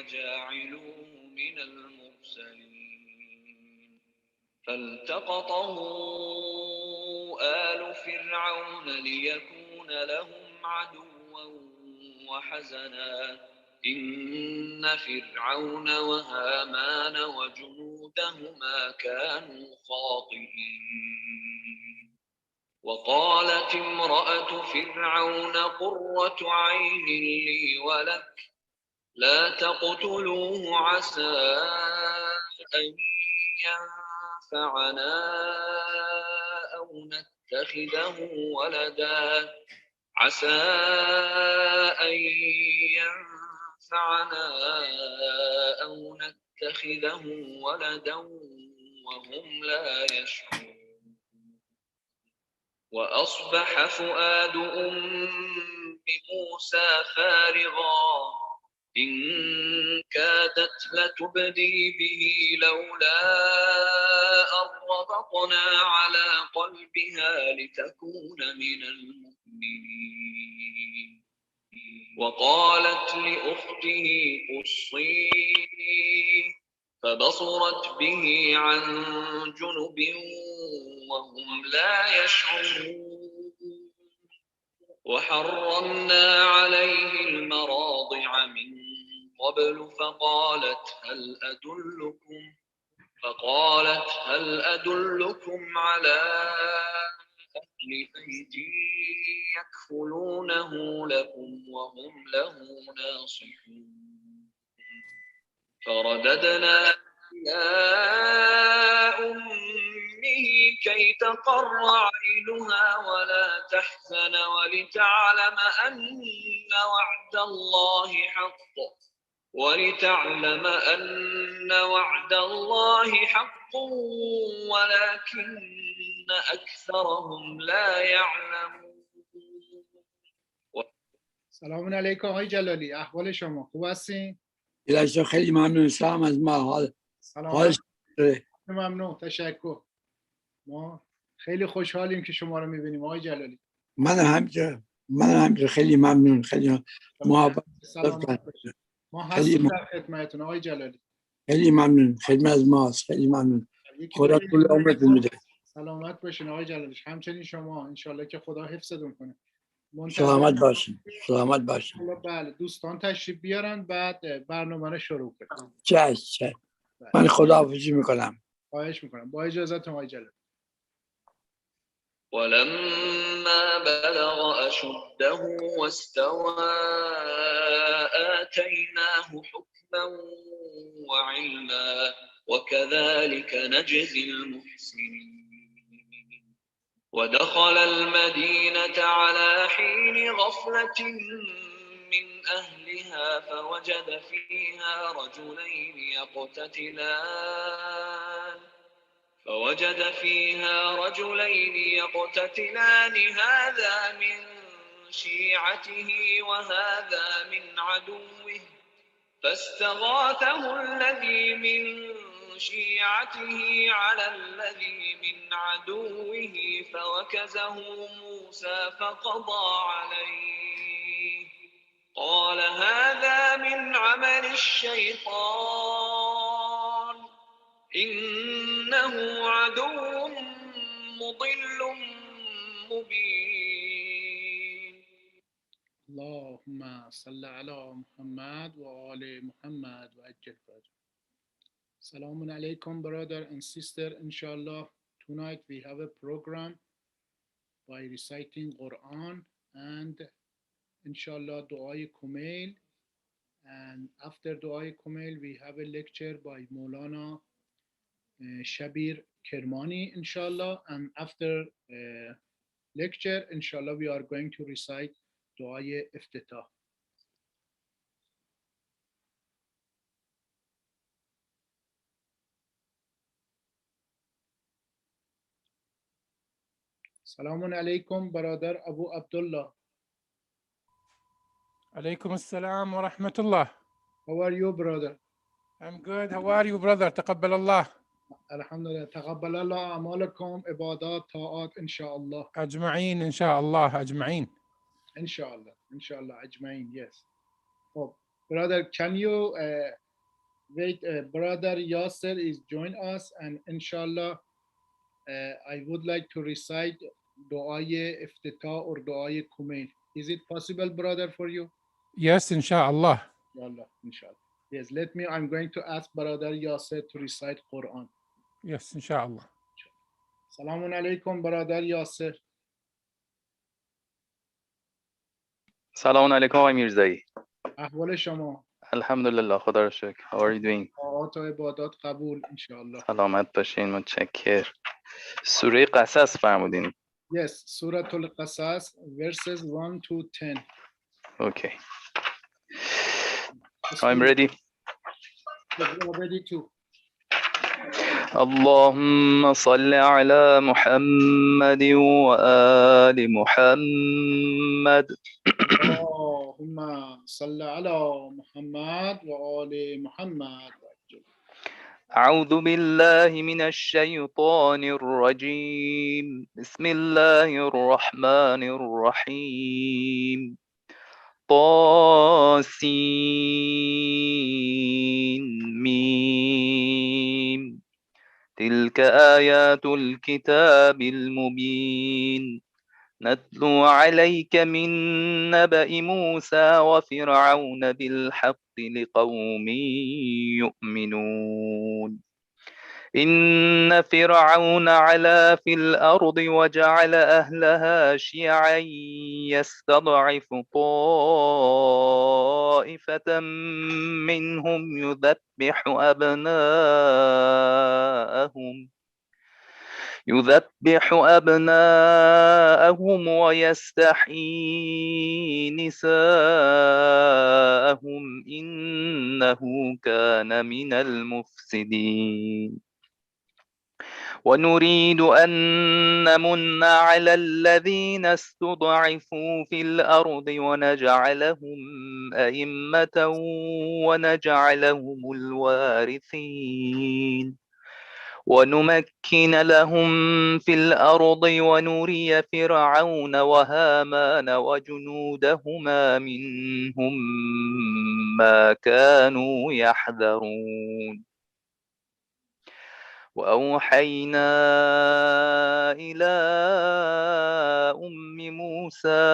لجاعلوه من المرسلين فالتقطه آل فرعون ليكون لهم عدوا وحزنا إن فرعون وهامان وجنودهما كانوا خاطئين وقالت امرأة فرعون قرة عين لي ولك لا تقتلوه عسى أن ينفعنا أو نتخذه ولدا عسى أن ينفعنا أو نتخذه ولدا وهم لا يشعرون وأصبح فؤاد أم موسى فارغا إن كادت لتبدي به لولا أن ربطنا على قلبها لتكون من المؤمنين وقالت لأخته قصيه فبصرت به عن جنب وهم لا يشعرون وحرمنا عليه المراضع من قبل فقالت هل أدلكم على أهل بيت يكفلونه لكم وهم له ناصحون فرددنا إلى أمه كي تقر عينها ولا تحزن ولتعلم أن وعد الله حق ولكن أكثرهم لا يعلمون. سلام علیکم آقای جلالی، احوال شما خوب هستین؟ ایلاشا خیلی ممنون. سلام از ما. حالش ممنون، تشکر. ما خیلی خوشحالیم که شما رو میبینیم آقای جلالی. من همینجور خیلی ممنون. خیلی محبت. ما هستیم در خدمتتون آقای جلالی. خیلی ممنون. خدمت از ماست. خیلی ممنون. خدا طول عمرتون میده. سلامت باشین آقای جلالی. همچنین شما انشالله که خدا حفظتون کنه. سلامت باشین. بله، دوستان تشریف بیارن بعد برنامه رو شروع کنیم. چشم. من خداحافظی میکنم. خواهش میکنم. با اجازهتون آقای جلالی. ولما بلغ أشده واستوى آتيناه حكما وعلما وكذلك نجزي المحسنين ودخل المدينة على حين غفلة من أهلها فوجد فيها رجلين يقتتلان هذا من شيعته وهذا من عدوه فاستغاثه الذي من شيعته على الذي من عدوه فوكزه موسى فقضى عليه قال هذا من عمل الشيطان إنه عدو مضل مبين. اللهم صل على محمد و آل محمد و عجل فرجهم. Assalamu alaikum, brother and sister. Inshallah, tonight we have a program by reciting Quran and inshallah Du'a Kumail, and after Du'a Kumail we have a lecture by Maulana Shabbir Kirmani inshallah, and after lecture inshallah we are going to recite Du'a Iftitah. Assalamu alaikum, brother Abu Abdullah. Alaikum assalam wa rahmatullah. How are you, brother? I'm good. How are you, brother? تقبل الله. Alhamdulillah. تقبل الله أعمالكم عبادات طاعات إن شاء الله. أجمعين إن شاء الله أجمعين. إن شاء الله أجمعين. Yes. طب Brother, can you wait? Brother Yasser is join us, and inshallah, I would like to recite Du'aye Iftitah or Du'aye Kumail. Is it possible, brother, for you? Yes, inshallah. Inshallah, inshallah. Yes, let me. I'm going to ask Brother Yasser to recite Quran. Yes, inshallah. Salamun alaikum, Brother Yasser. سلام علیکم آقای میرزایی. احوال شما؟ الحمدلله خدا رو شکر. How are you doing? طاعات و عبادات قبول انشاءالله. سلامت باشین متشکر. سوره قصص فرمودین. Yes, Surah Al-Qasas, verses 1 to 10. Okay. I'm ready. We are ready to. اللهم صل على محمد وآل محمد. اللهم صل على محمد وآل محمد. أعوذ بالله من الشيطان الرجيم. بسم الله الرحمن الرحيم. طاسين ميم. تلك آيات الكتاب المبين. نتلو عليك من نبأ موسى وفرعون بالحق لقوم يؤمنون. إن فرعون علا في الأرض وجعل أهلها شيعا يستضعف طائفة منهم يذبح أبناءهم ويستحيي نساءهم إنه كان من المفسدين. ونريد أن نمن على الذين استضعفوا في الأرض ونجعلهم أئمة ونجعلهم الوارثين. ونمكن لهم في الأرض ونري فرعون وهامان وجنودهما منهم ما كانوا يحذرون. وأوحينا إلى أم موسى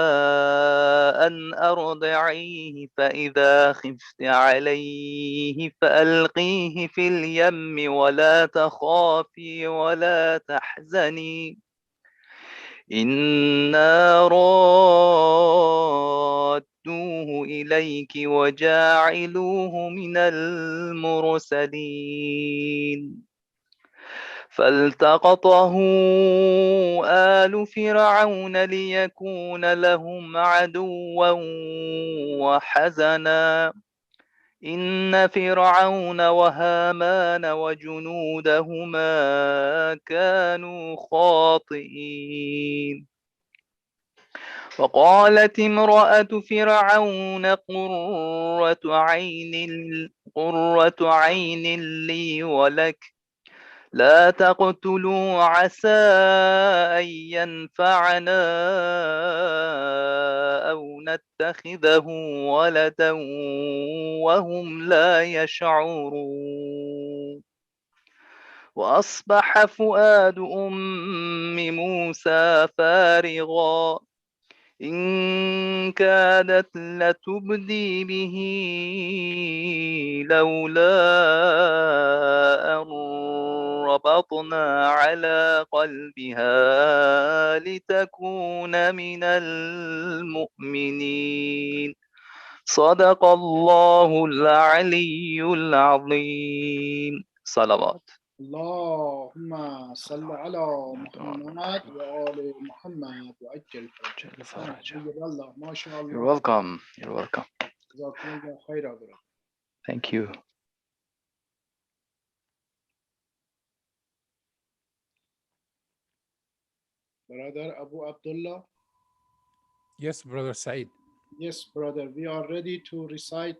أن أرضعيه فإذا خفت عليه فألقيه في اليم ولا تخافي ولا تحزني إنا رادوه إليك وجاعلوه من المرسلين. فالتقطه آل فرعون ليكون لهم عدوا وحزنا إن فرعون وهامان وجنودهما كانوا خاطئين. وقالت امرأة فرعون قرة عين لي ولك لا تقتلوا عسى أن ينفعنا أو نتخذه ولدا وهم لا يشعرون. وأصبح فؤاد أم موسى فارغا إن كادت لتبدي به لولا أن ربطنا على قلبها لتكون من المؤمنين. صدق الله العلي العظيم. صلوات. اللهم صل على محمد وآل محمد وعجل فرجه. الله ما شاء الله. You're welcome. You're welcome. جزاكم الله خيرا. Thank you. Brother Abu Abdullah. Yes, Brother Said. Yes, brother. We are ready to recite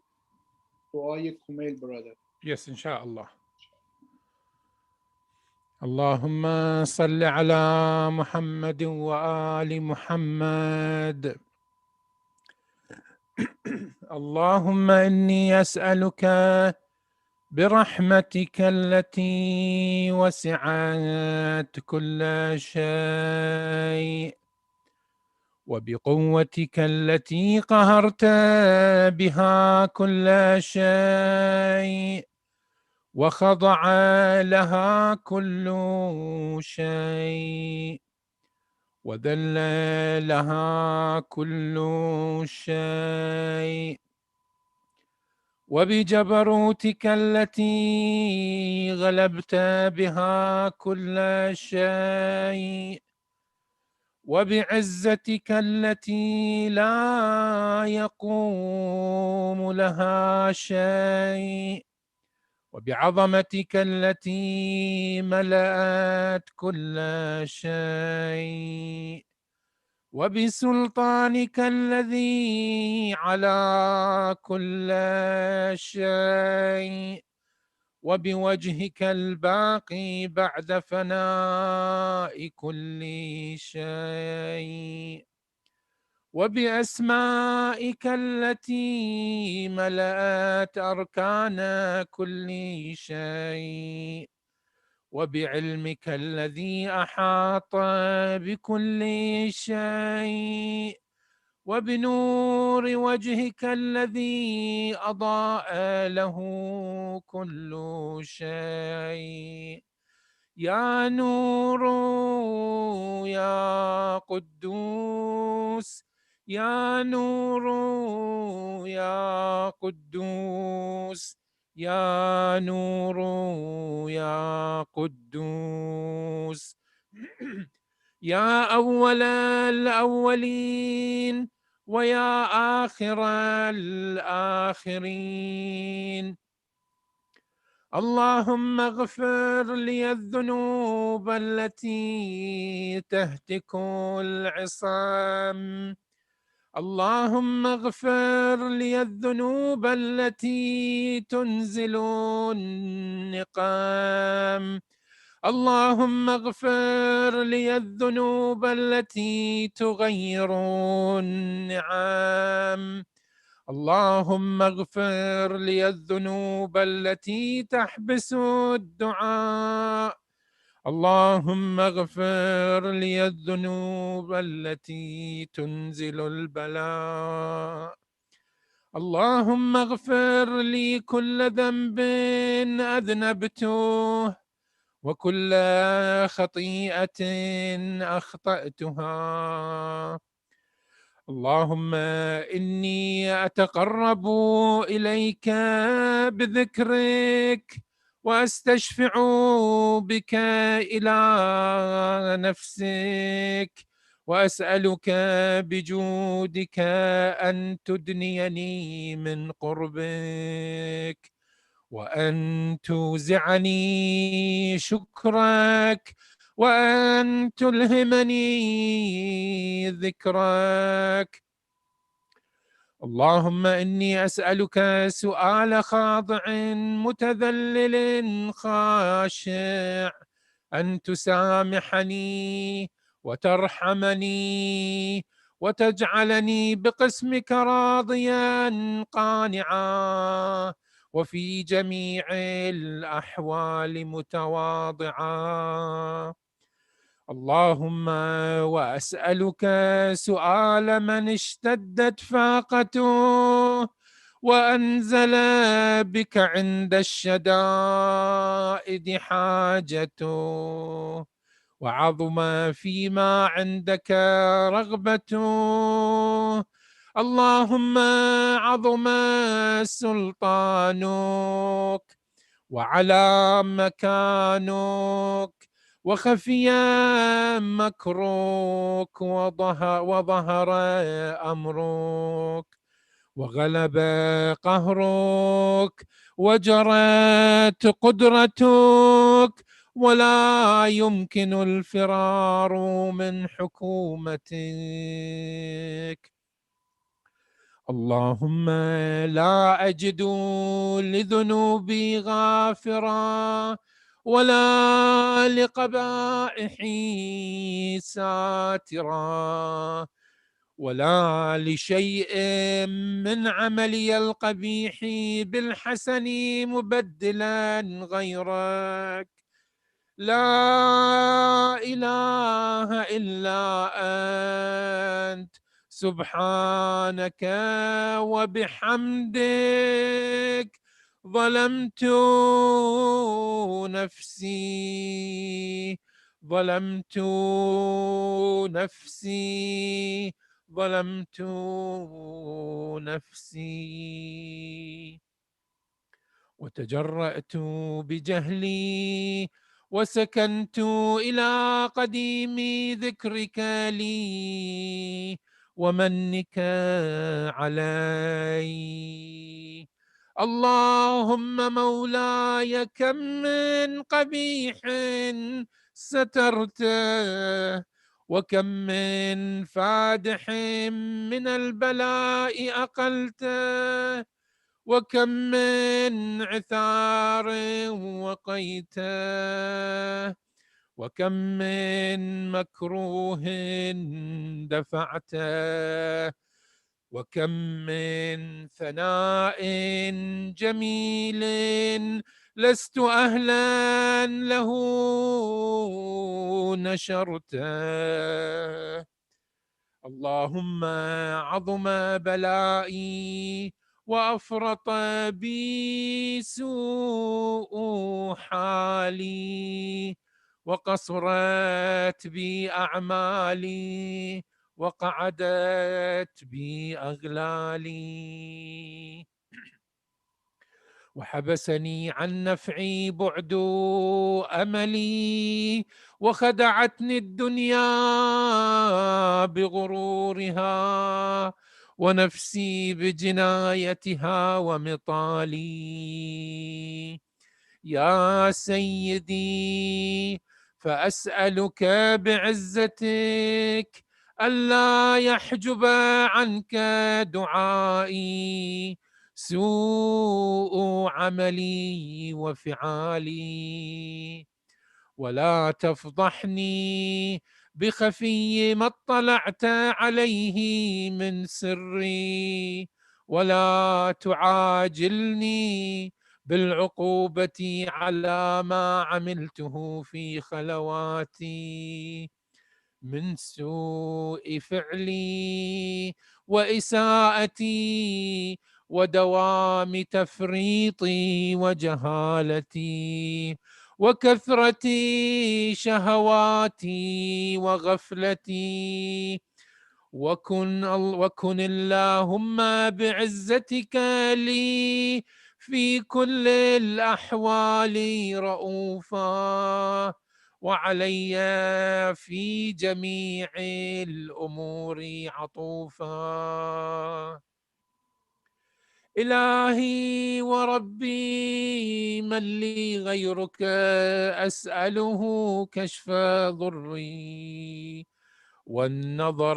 Du'aye Kumail, brother. Yes, inshallah. اللهم صل على محمد وآل محمد. اللهم إني أسألك برحمتك التي وسعت كل شيء وبقوتك التي قهرت بها كل شيء وخضع لها كل شيء وذل لها كل شيء وبجبروتك التي غلبت بها كل شيء وبعزتك التي لا يقوم لها شيء وبعظمتك التي ملأت كل شيء وبسلطانك الذي على كل شيء وبوجهك الباقي بعد فناء كل شيء وبأسمائك التي ملأت أركان كل شيء وبعلمك الذي أحاط بكل شيء وبنور وجهك الذي أضاء له كل شيء يا نور يا قدوس يا نور يا قدوس يا نور يا قدوس يا أول الأولين ويا آخر الآخرين اللهم اغفر لي الذنوب التي تهتك العصام اللهم اغفر لي الذنوب التي تنزل النقام اللهم اغفر لي الذنوب التي تغير النعم اللهم اغفر لي الذنوب التي تحبس الدعاء اللهم اغفر لي الذنوب التي تنزل البلاء اللهم اغفر لي كل ذنب أذنبته وكل خطيئة أخطأتها اللهم إني أتقرب إليك بذكرك وأستشفع بك إلى نفسك وأسألك بجودك أن تدنيني من قربك وأن توزعني شكرك وأن تلهمني ذكرك اللهم إني أسألك سؤال خاضع متذلل خاشع أن تسامحني وترحمني وتجعلني بقسمك راضيا قانعا وفي جميع الأحوال متواضعا اللهم وأسألك سؤال من اشتدت فاقته وأنزل بك عند الشدائد حاجته وعظم فيما عندك رغبته اللهم عظم سلطانك وعلى مكانك وخفي مكروك وظهر أمرك وغلب قهرك وجرت قدرتك ولا يمكن الفرار من حكومتك اللهم لا أجد لذنوبي غافرا ولا لقبائحي ساترا ولا لشيء من عملي القبيح بالحسن مبدلا غيرك. لا إله إلا أنت سبحانك وبحمدك ظلمت نفسي ظلمت نفسي ظلمت نفسي. وتجرأت بجهلي وسكنت إلى قديم ذكرك لي ومنك علي. اللهم مولاي كم من قبيح سترته وكم من فادح من البلاء أقلته وكم من عثار وقيته وكم من مكروه دفعته وكم من ثناء جميل لست أهلا له نشرته. اللهم عظم بلائي وأفرط بي سوء حالي وقصرت بي أعمالي وقعدت بي أغلالي وحبسني عن نفعي بعد أملي وخدعتني الدنيا بغرورها ونفسي بجنايتها ومطالي. يا سيدي فأسألك بعزتك ألا يحجب عنك دعائي سوء عملي وفعالي ولا تفضحني بخفي ما اطلعت عليه من سري ولا تعاجلني بالعقوبة على ما عملته في خلواتي من سوء فعلي وإساءتي ودوام تفريطي وجهالتي وكثرة شهواتي وغفلتي. وكن اللهم بعزتك لي في كل الأحوال رؤوفا وعلي في جميع الأمور عطوفا. إلهي وربي من لي غيرك أسأله كشف ضري والنظر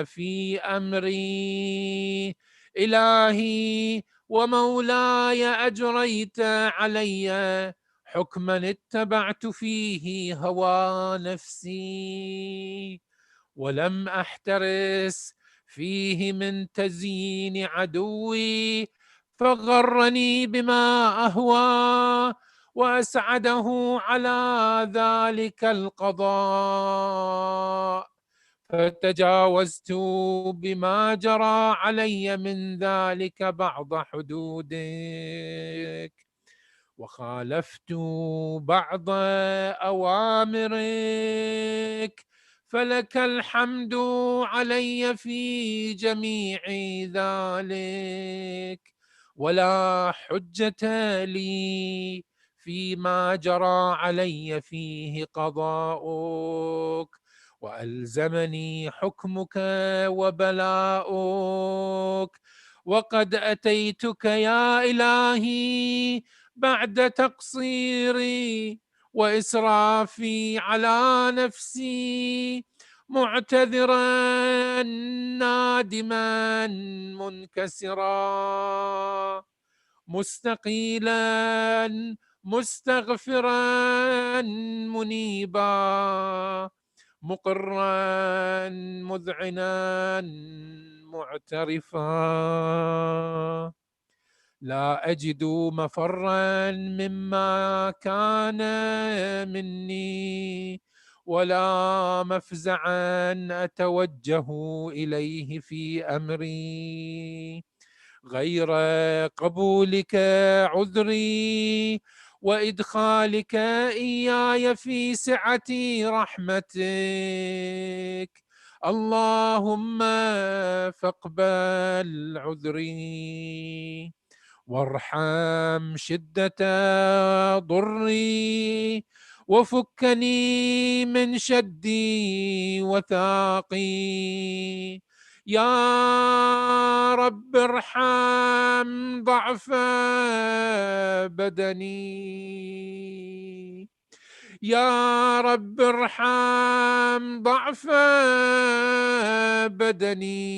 في أمري. إلهي ومولاي أجريت علي حكما اتبعت فيه هوى نفسي ولم أحترس فيه من تزيين عدوي فغرني بما أهوى وأسعده على ذلك القضاء فتجاوزت بما جرى علي من ذلك بعض حدودك وخالفت بعض أوامرك فلك الحمد علي في جميع ذلك ولا حجة لي فيما جرى علي فيه قضاؤك وألزمني حكمك وبلاؤك. وقد أتيتك يا إلهي بعد تقصيري وإسرافي على نفسي معتذرا نادما منكسرا مستقيلا مستغفرا منيبا مقرا مذعنا معترفا، لا أجد مفرا مما كان مني، ولا مفزعا أتوجه إليه في أمري، غير قبولك عذري وإدخالك إياي في سعة رحمتك. اللهم فاقبل عذري وارحم شدة ضري، وفكني من شدي وثاقي. يا رب ارحم ضعف بدني، يا رب ارحم ضعف بدني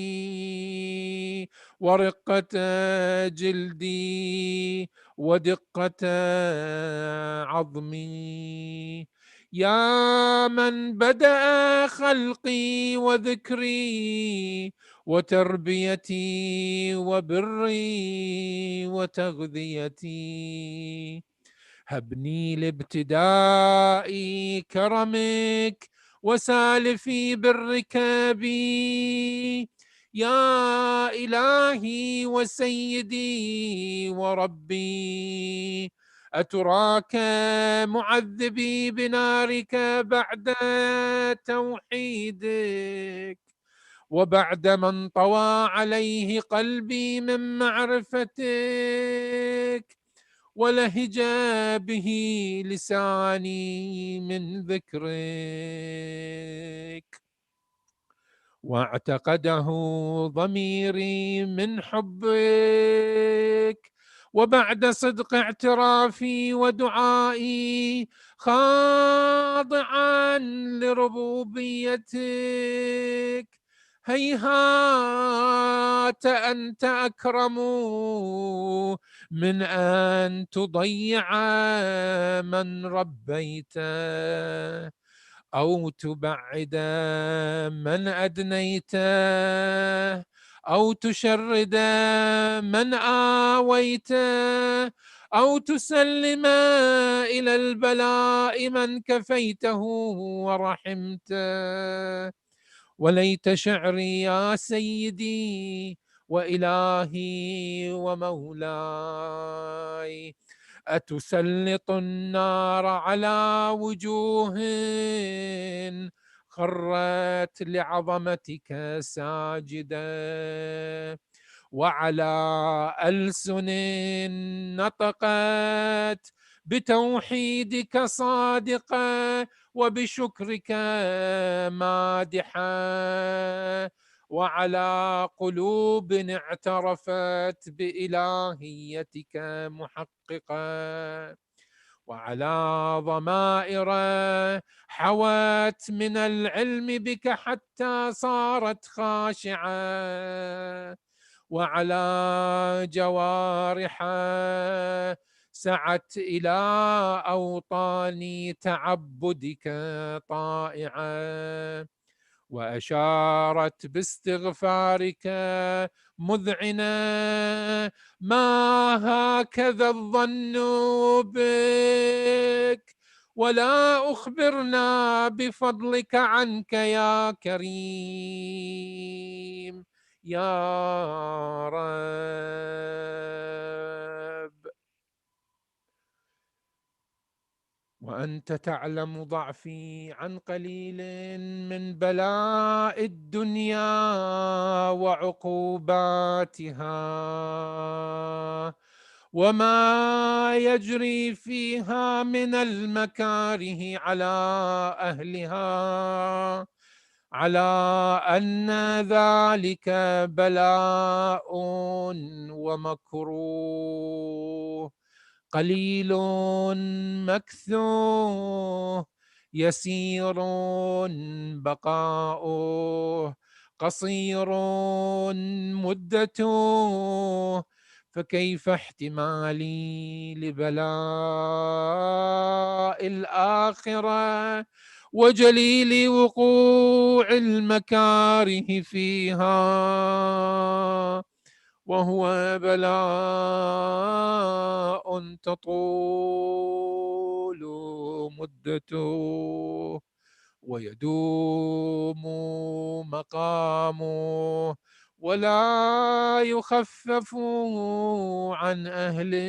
ورقة جلدي ودقة عظمي. يا من بدأ خلقي وذكري وتربيتي وبري وتغذيتي، هبني لابتداء كرمك وسالفي برك بي. يا إلهي وسيدي وربي، أتراك معذبي بنارك بعد توحيدك، وبعد من طوى عليه قلبي من معرفتك، ولهج به لساني من ذكرك، واعتقده ضميري من حبك، وبعد صدق اعترافي ودعائي خاضعا لربوبيتك، هيهات أنت أكرم من أن تضيع من ربيته، أو تبعد من أدنيته، أو تشرد من آويته، أو تسلم إلى البلاء من كفيته ورحمته. وليت شعري يا سيدي وإلهي ومولاي، أتسلط النار على وجوه خرت لعظمتك ساجدة، وعلى ألسن نطقت بتوحيدك صادقة، وبشكرك مادحة، وعلى قلوب اعترفت بإلهيتك محققة، وعلى ضمائر حوت من العلم بك حتى صارت خاشعة، وعلى جوارح سعت إلى أوطان تعبدك طائعة، وأشارت باستغفارك مذعنة. ما هكذا الظن بك، ولا أخبرنا بفضلك عنك يا كريم يا رب. وأنت تعلم ضعفي عن قليل من بلاء الدنيا وعقوباتها، وما يجري فيها من المكاره على أهلها، على أن ذلك بلاء ومكروه، قليل مكثوه، يسير بقاؤه، قصير مدته، فكيف احتمالي لبلاء الآخرة وجليل وقوع المكاره فيها، وهو بلاء تطول مدته ويدوم مقامه ولا يخفف عن أهله،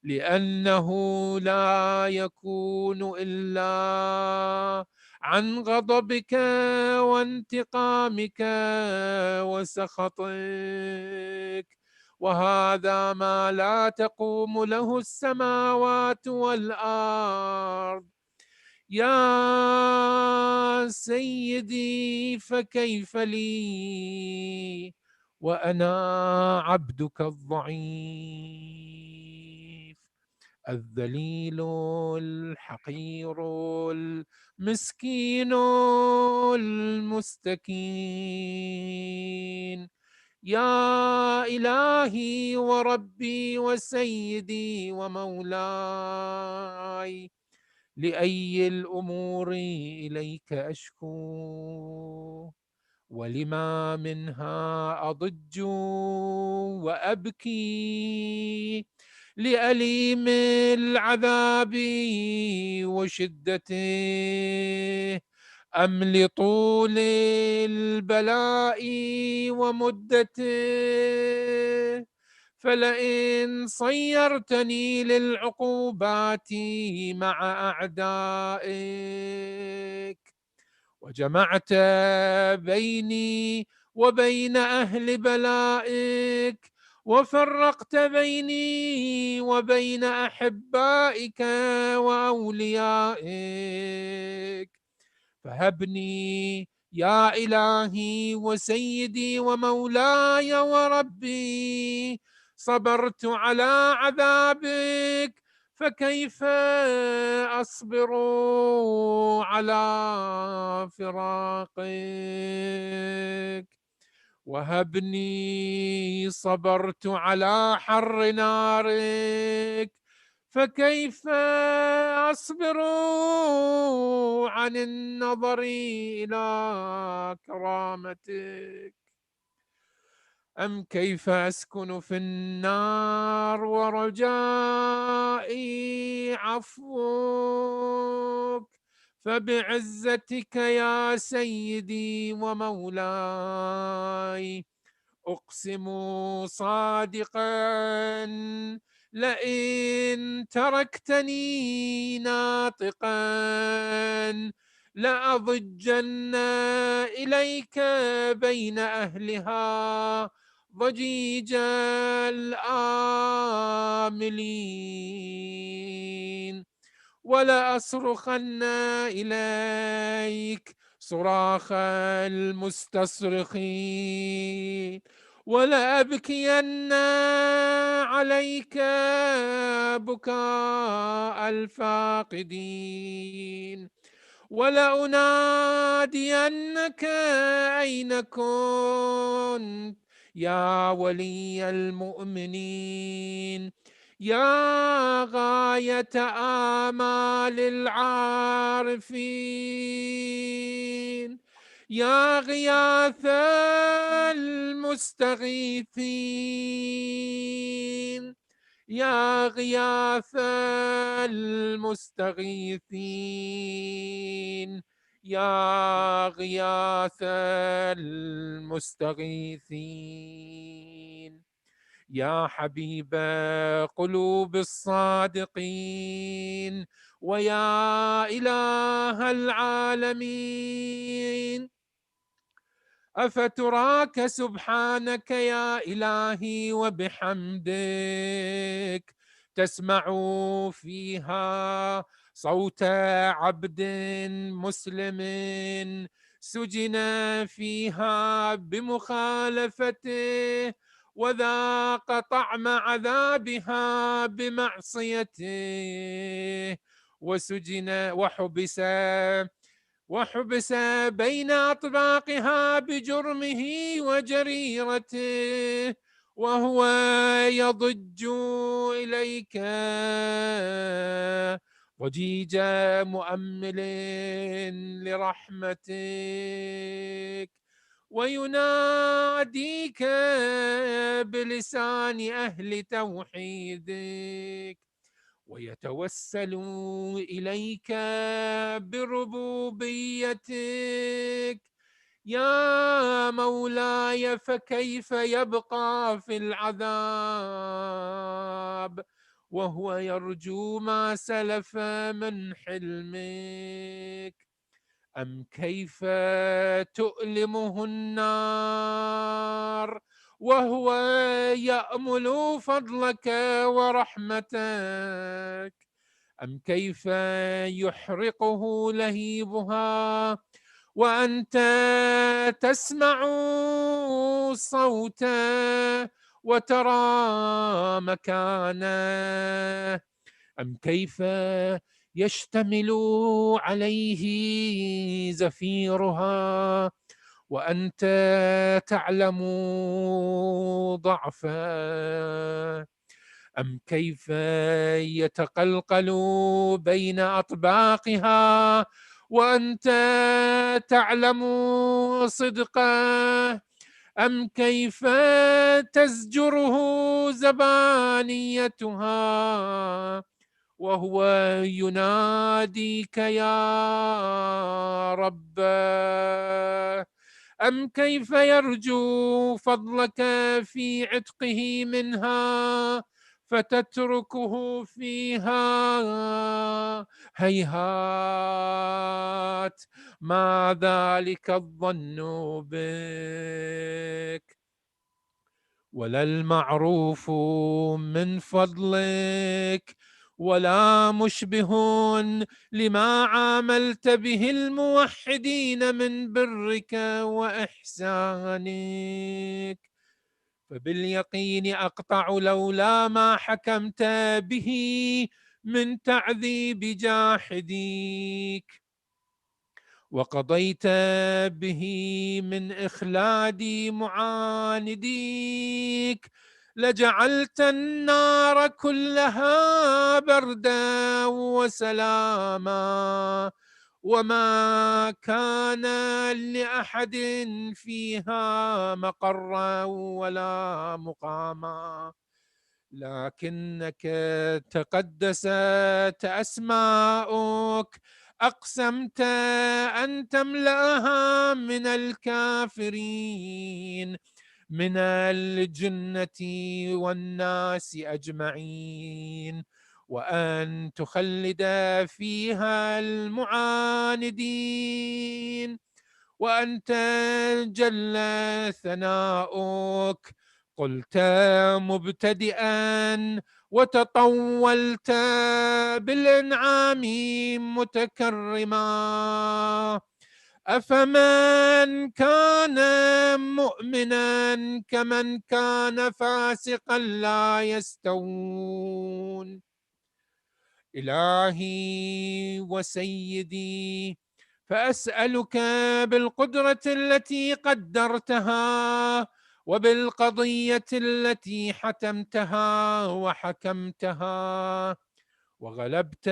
لأنه لا يكون إلا عن غضبك وانتقامك وسخطك، وهذا ما لا تقوم له السماوات والأرض. يا سيدي فكيف لي وأنا عبدك الضعيف الذليل الحقير المسكين المستكين. يا إلهي وربي وسيدي ومولاي، لأي الأمور إليك أشكو، ولما منها أضج وأبكي، لأليم العذاب وشدته أم لطول البلاء ومدته؟ فلئن صيرتني للعقوبات مع أعدائك وجمعت بيني وبين أهل بلائك وفرقت بيني وبين أحبائك وأوليائك، فهبني يا إلهي وسيدي ومولاي وربي، صبرت على عذابك فكيف أصبر على فراقك؟ وهبني صبرت على حر نارك فكيف أصبر عن النظر إلى كرامتك؟ أم كيف أسكن في النار ورجائي عفوك؟ فبعزتك يا سيدي ومولاي أقسم صادقا، لئن تركتني ناطقا لأضجن إليك بين أهلها ضجيج الآملين، ولأصرخن إليك صراخ المستصرخين، ولأبكين عليك بكاء الفاقدين، ولأنادينك أين كنت يا ولي المؤمنين، يا غاية آمال العارفين، يا غياث المستغيثين، يا غياث المستغيثين، يا غياث المستغيثين، يا حبيب قلوب الصادقين، ويا إله العالمين. أفتراك سبحانك يا إلهي وبحمدك تسمع فيها صوت عبد مسلم سجن فيها بمخالفته وذاق طعم عذابها بمعصيته، وسجن وحبس بين أطباقها بجرمه وجريرته، وهو يضج إليك ضجيج مؤمل لرحمتك، ويناديك بلسان أهل توحيدك، ويتوسل إليك بربوبيتك. يا مولاي، فكيف يبقى في العذاب وهو يرجو ما سلف من حلمك؟ أم كيف تؤلمه النار وهو يأمل فضلك ورحمتك؟ أم كيف يحرقه لهيبها وأنت تسمع صوته وترى مكانه؟ أم كيف يشتمل عليه زفيرها وأنت تعلم ضعفه؟ أم كيف يتقلقل بين أطباقها وأنت تعلم صدقه؟ أم كيف تزجره زبانيتها وهو يناديك يا رب؟ أم كيف يرجو فضلك في عتقه منها فتتركه فيها؟ هيهات، ما ذلك الظن بك، ولا المعروف من فضلك، ولا مشبه لما عاملت به الموحدين من برك وإحسانك. فباليقين أقطع لولا ما حكمت به من تعذيب جاحديك، وقضيت به من إخلاد معانديك، لجعلت النار كلها بردا وسلاما، وما كان لأحد فيها مقرا ولا مقاما. لكنك تقدست أسماؤك، أقسمت أن تملأها من الكافرين من الجنة والناس أجمعين، وأن تخلد فيها المعاندين، وأنت جل ثناؤك قلت مبتدئا وتطولت بالإنعام متكرما: أفمن كان مؤمنا كمن كان فاسقا لا يستوون. إلهي وسيدي، فأسألك بالقدرة التي قدرتها وبالقضية التي حتمتها وحكمتها وغلبت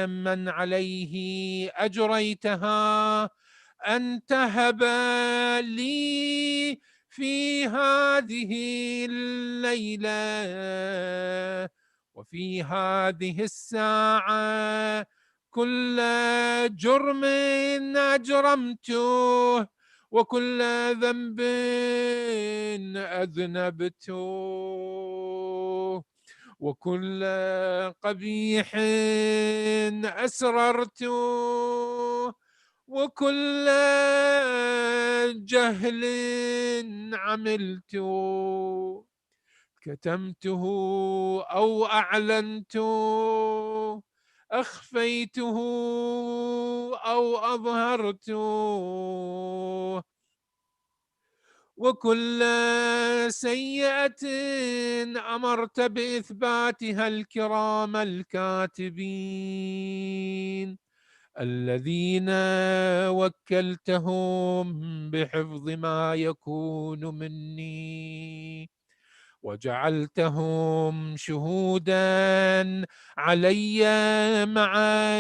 من عليه أجريتها، أن تهب لي في هذه الليلة وفي هذه الساعة كل جرم أجرمته وكل ذنب أذنبته وكل قبيح أسررته وكل جهل عملته، كتمته أو أعلنته، أخفيته أو أظهرته، وكل سيئة أمرت بإثباتها الكرام الكاتبين الذين وكلتهم بحفظ ما يكون مني وجعلتهم شهودا علي مع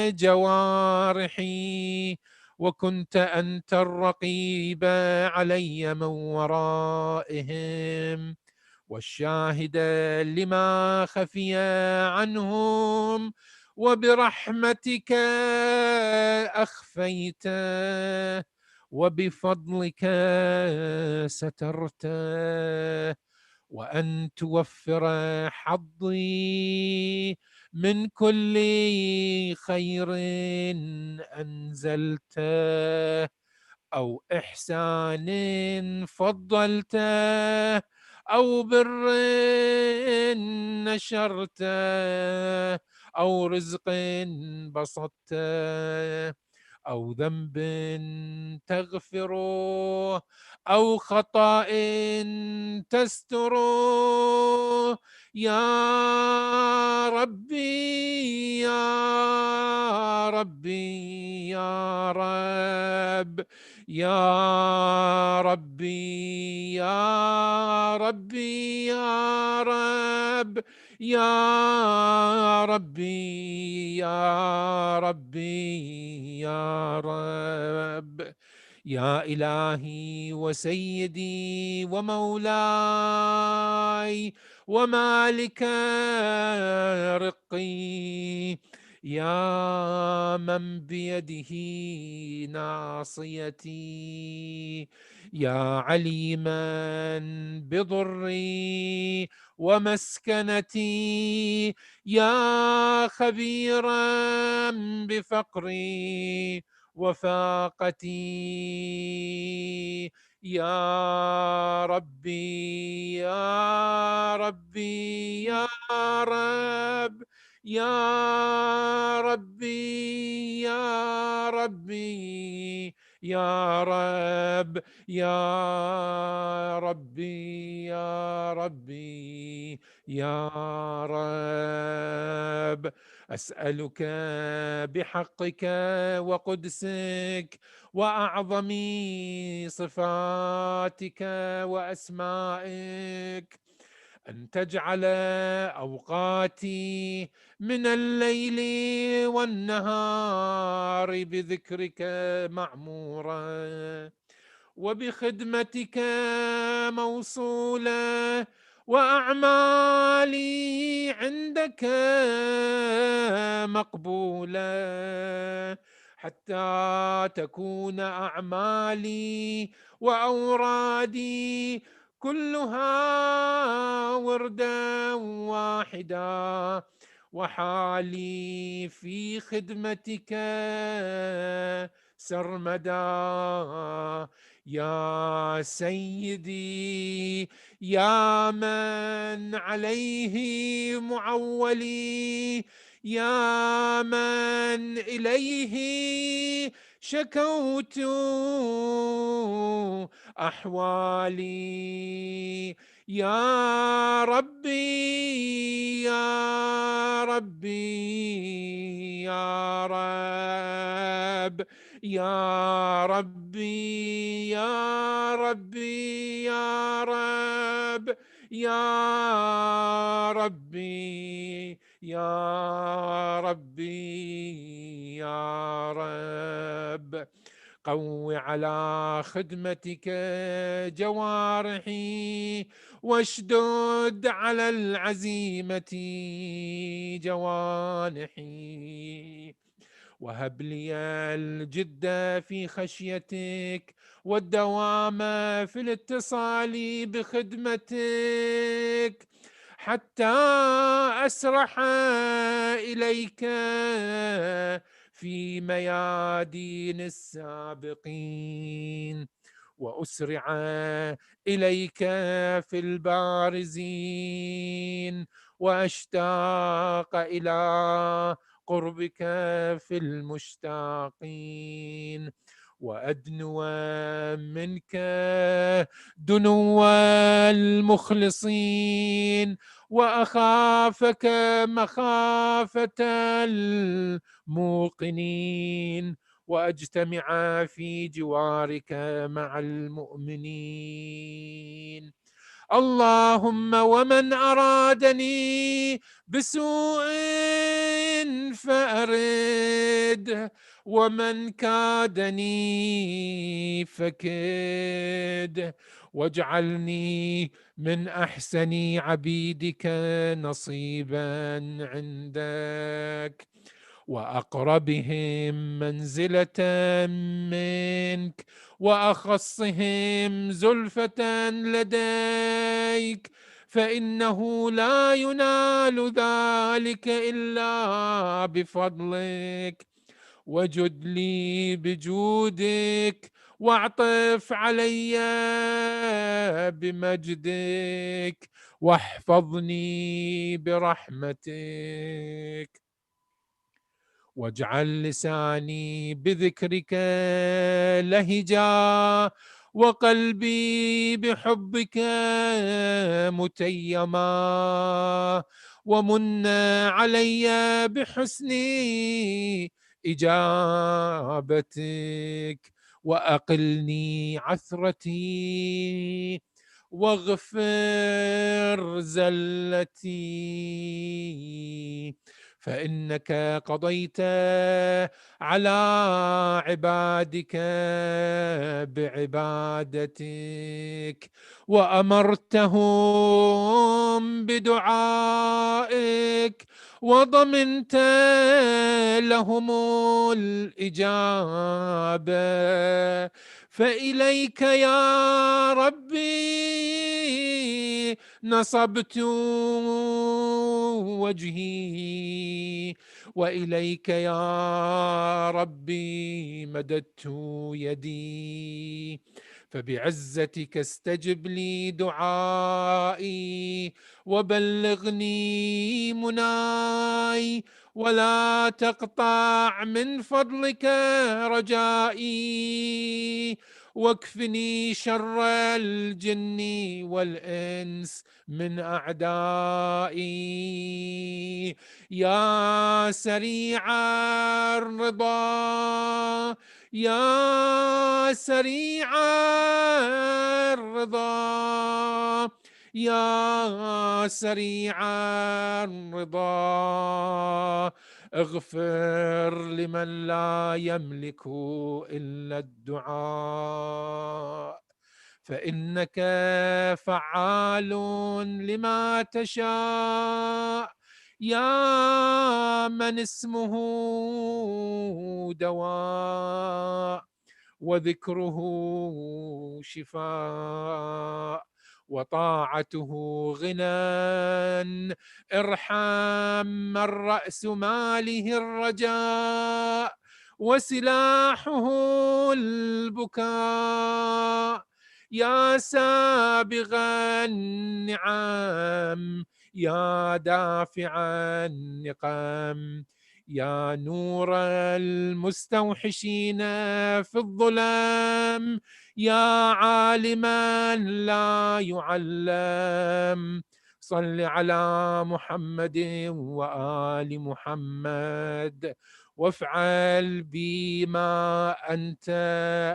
جوارحي، وكنت أنت الرقيب علي من ورائهم، والشاهد لما خفي عنهم، وبرحمتك أخفيته، وبفضلك سترته، وأن توفر حظي من كل خير أنزلته، أو إحسان فضلته، أو بر نشرته، أو رزق بسطته، أو ذنب تغفره، أو خطأ تستره، يا ربي يا ربي يا رب، يا ربي يا ربي يا رب، يا ربي يا ربي يا رب، يا إلهي وسيدي ومولاي ومالك رقي، يا من بيده ناصيتي، يا عليما بضري ومسكنتي، يا خبيرا بفقري وفاقتي، يا ربي يا ربي يا رب، يا ربي يا ربي يا رب، يا ربي يا ربي يا رب، أسألك بحقك وقدسك وأعظم صفاتك وأسمائك أن تجعل أوقاتي من الليل والنهار بذكرك معمورة، وبخدمتك موصولة، وأعمالي عندك مقبولة، حتى تكون أعمالي وأورادي كلها وردا واحدا، وحالي في خدمتك سرمدا، يا سيدي يا من عليه معولي، يا من إليه شكوت أحوالي، يا ربي يا ربي يا رب، يا ربي يا ربي يا رب، يا ربي يا ربي يا رب، قو على خدمتك جوارحي، واشدد على العزيمة جوانحي، وهب لي الجد في خشيتك، والدوام في الاتصال بخدمتك، حتى أسرح إليك في ميادين السابقين، وأسرع إليك في البارزين، وأشتاق إلى قربك في المشتاقين، وأدنو منك دنو المخلصين، وأخافك مخافة الموقنين، وأجتمع في جوارك مع المؤمنين. اللهم ومن أرادني بسوء فأرد، ومن كادني فكد، واجعلني من أحسن عبيدك نصيبا عندك، وأقربهم منزلة منك، وأخصهم زلفة لديك، فإنه لا ينال ذلك إلا بفضلك. وجد لي بجودك، واعطف علي بمجدك، واحفظني برحمتك، واجعل لساني بذكرك لهجا، وقلبي بحبك متيما، ومن علي بحسن إجابتك، وأقلني عثرتي، واغفر زلتي، فإنك قضيت على عبادك بعبادتك، وأمرتهم بدعائك، وضمنت لهم الإجابة، فإليك يا ربي نصبت وجهي، وإليك يا ربي مددت يدي، فبعزتك استجب لي دعائي، وبلغني مناي، ولا تقطع من فضلك رجائي، واكفني شر الجن والإنس من أعدائي، يا سريع الرضا، يا سريع الرضا، يا سريع الرضا، اغفر لمن لا يملك إلا الدعاء، فإنك فعال لما تشاء، يا من اسمه دواء، وذكره شفاء، وطاعته غنى، ارحم من رأس ماله الرجاء، وسلاحه البكاء، يا سابغ النعم، يا دافع النقم، يا نور المستوحشين في الظلام، يا عالما لا يعلم، صل على محمد وآل محمد، وافعل بما أنت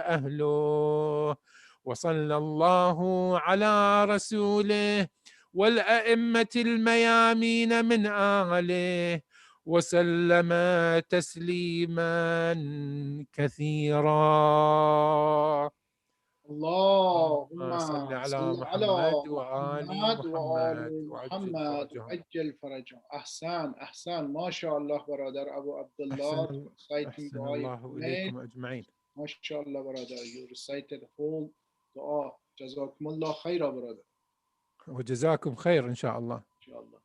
أهله، وصلى الله على رسوله والأئمة الميامين من آله، وسلم تسليما كثيرا. اللهم صل على صل على محمد وآل محمد محمد وآل وعجل محمد فرجهم. وعجل فرجهم. أحسن ما شاء الله برادر أبو عبد الله reciting أحسن دعاء الله كريم. إليكم أجمعين. ما شاء الله brother, you recited the whole دعاء. جزاكم الله خيرا brother. وجزاكم خير إن شاء الله. إن شاء الله.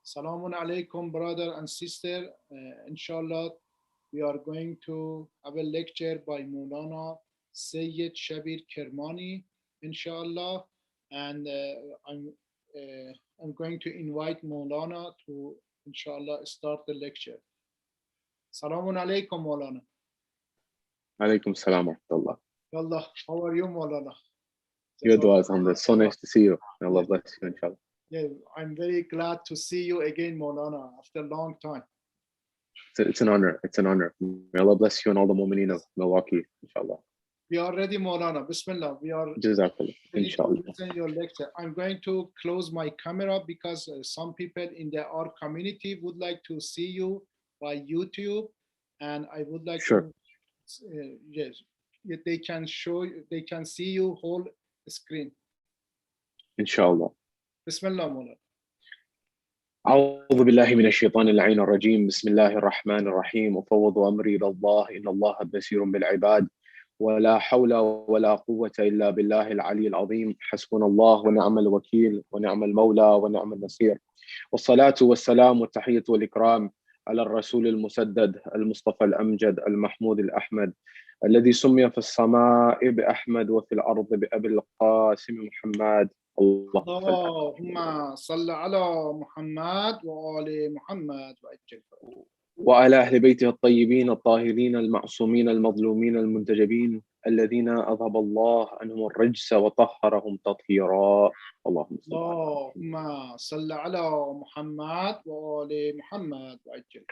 Assalamu alaikum brother and sister. Inshallah we are going to have a lecture by Maulana Sayyid Shabbir Kirmani, inshallah, and I'm going to invite Maulana to, inshallah, start the lecture. Assalamu alaikum, Maulana. Alaikum salam wa rahmatullah. Allah, how are you, Maulana? Your dua, alhamdulillah. So nice to see you. May Allah bless you, inshallah. Yeah, I'm very glad to see you again, Maulana, after a long time. It's an honor. It's an honor. May Allah bless you and all the mu'mineen of Milwaukee, inshallah. We are ready, Maulana. Bismillah. We are Jazakallah. ready to Inshallah. listen your lecture. I'm going to close my camera because some people in our community would like to see you by YouTube, and I would like Sure. to, yes, they can see you whole screen. Inshallah. Bismillah, Maulana. أعوذ بالله من الشيطان اللعين الرجيم بسم الله الرحمن الرحيم وفوض أمري إلى الله إن الله بصير بالعباد ولا حول ولا قوة إلا بالله العلي العظيم حسبنا الله ونعم الوكيل ونعم المولى ونعم النصير والصلاة والسلام والتحية والإكرام على الرسول المسدد المصطفى الأمجد المحمود الأحمد الذي سمي في السماء بأحمد وفي الأرض بأبي القاسم محمد اللهم صل على محمد وآل محمد وأجل. وعلى أهل بيته الطيبين الطاهرين المعصومين المظلومين المنتجبين الذين أذهب الله عنهم الرجس وطهرهم تطهيرا اللهم صل على محمد وآل محمد وأجل.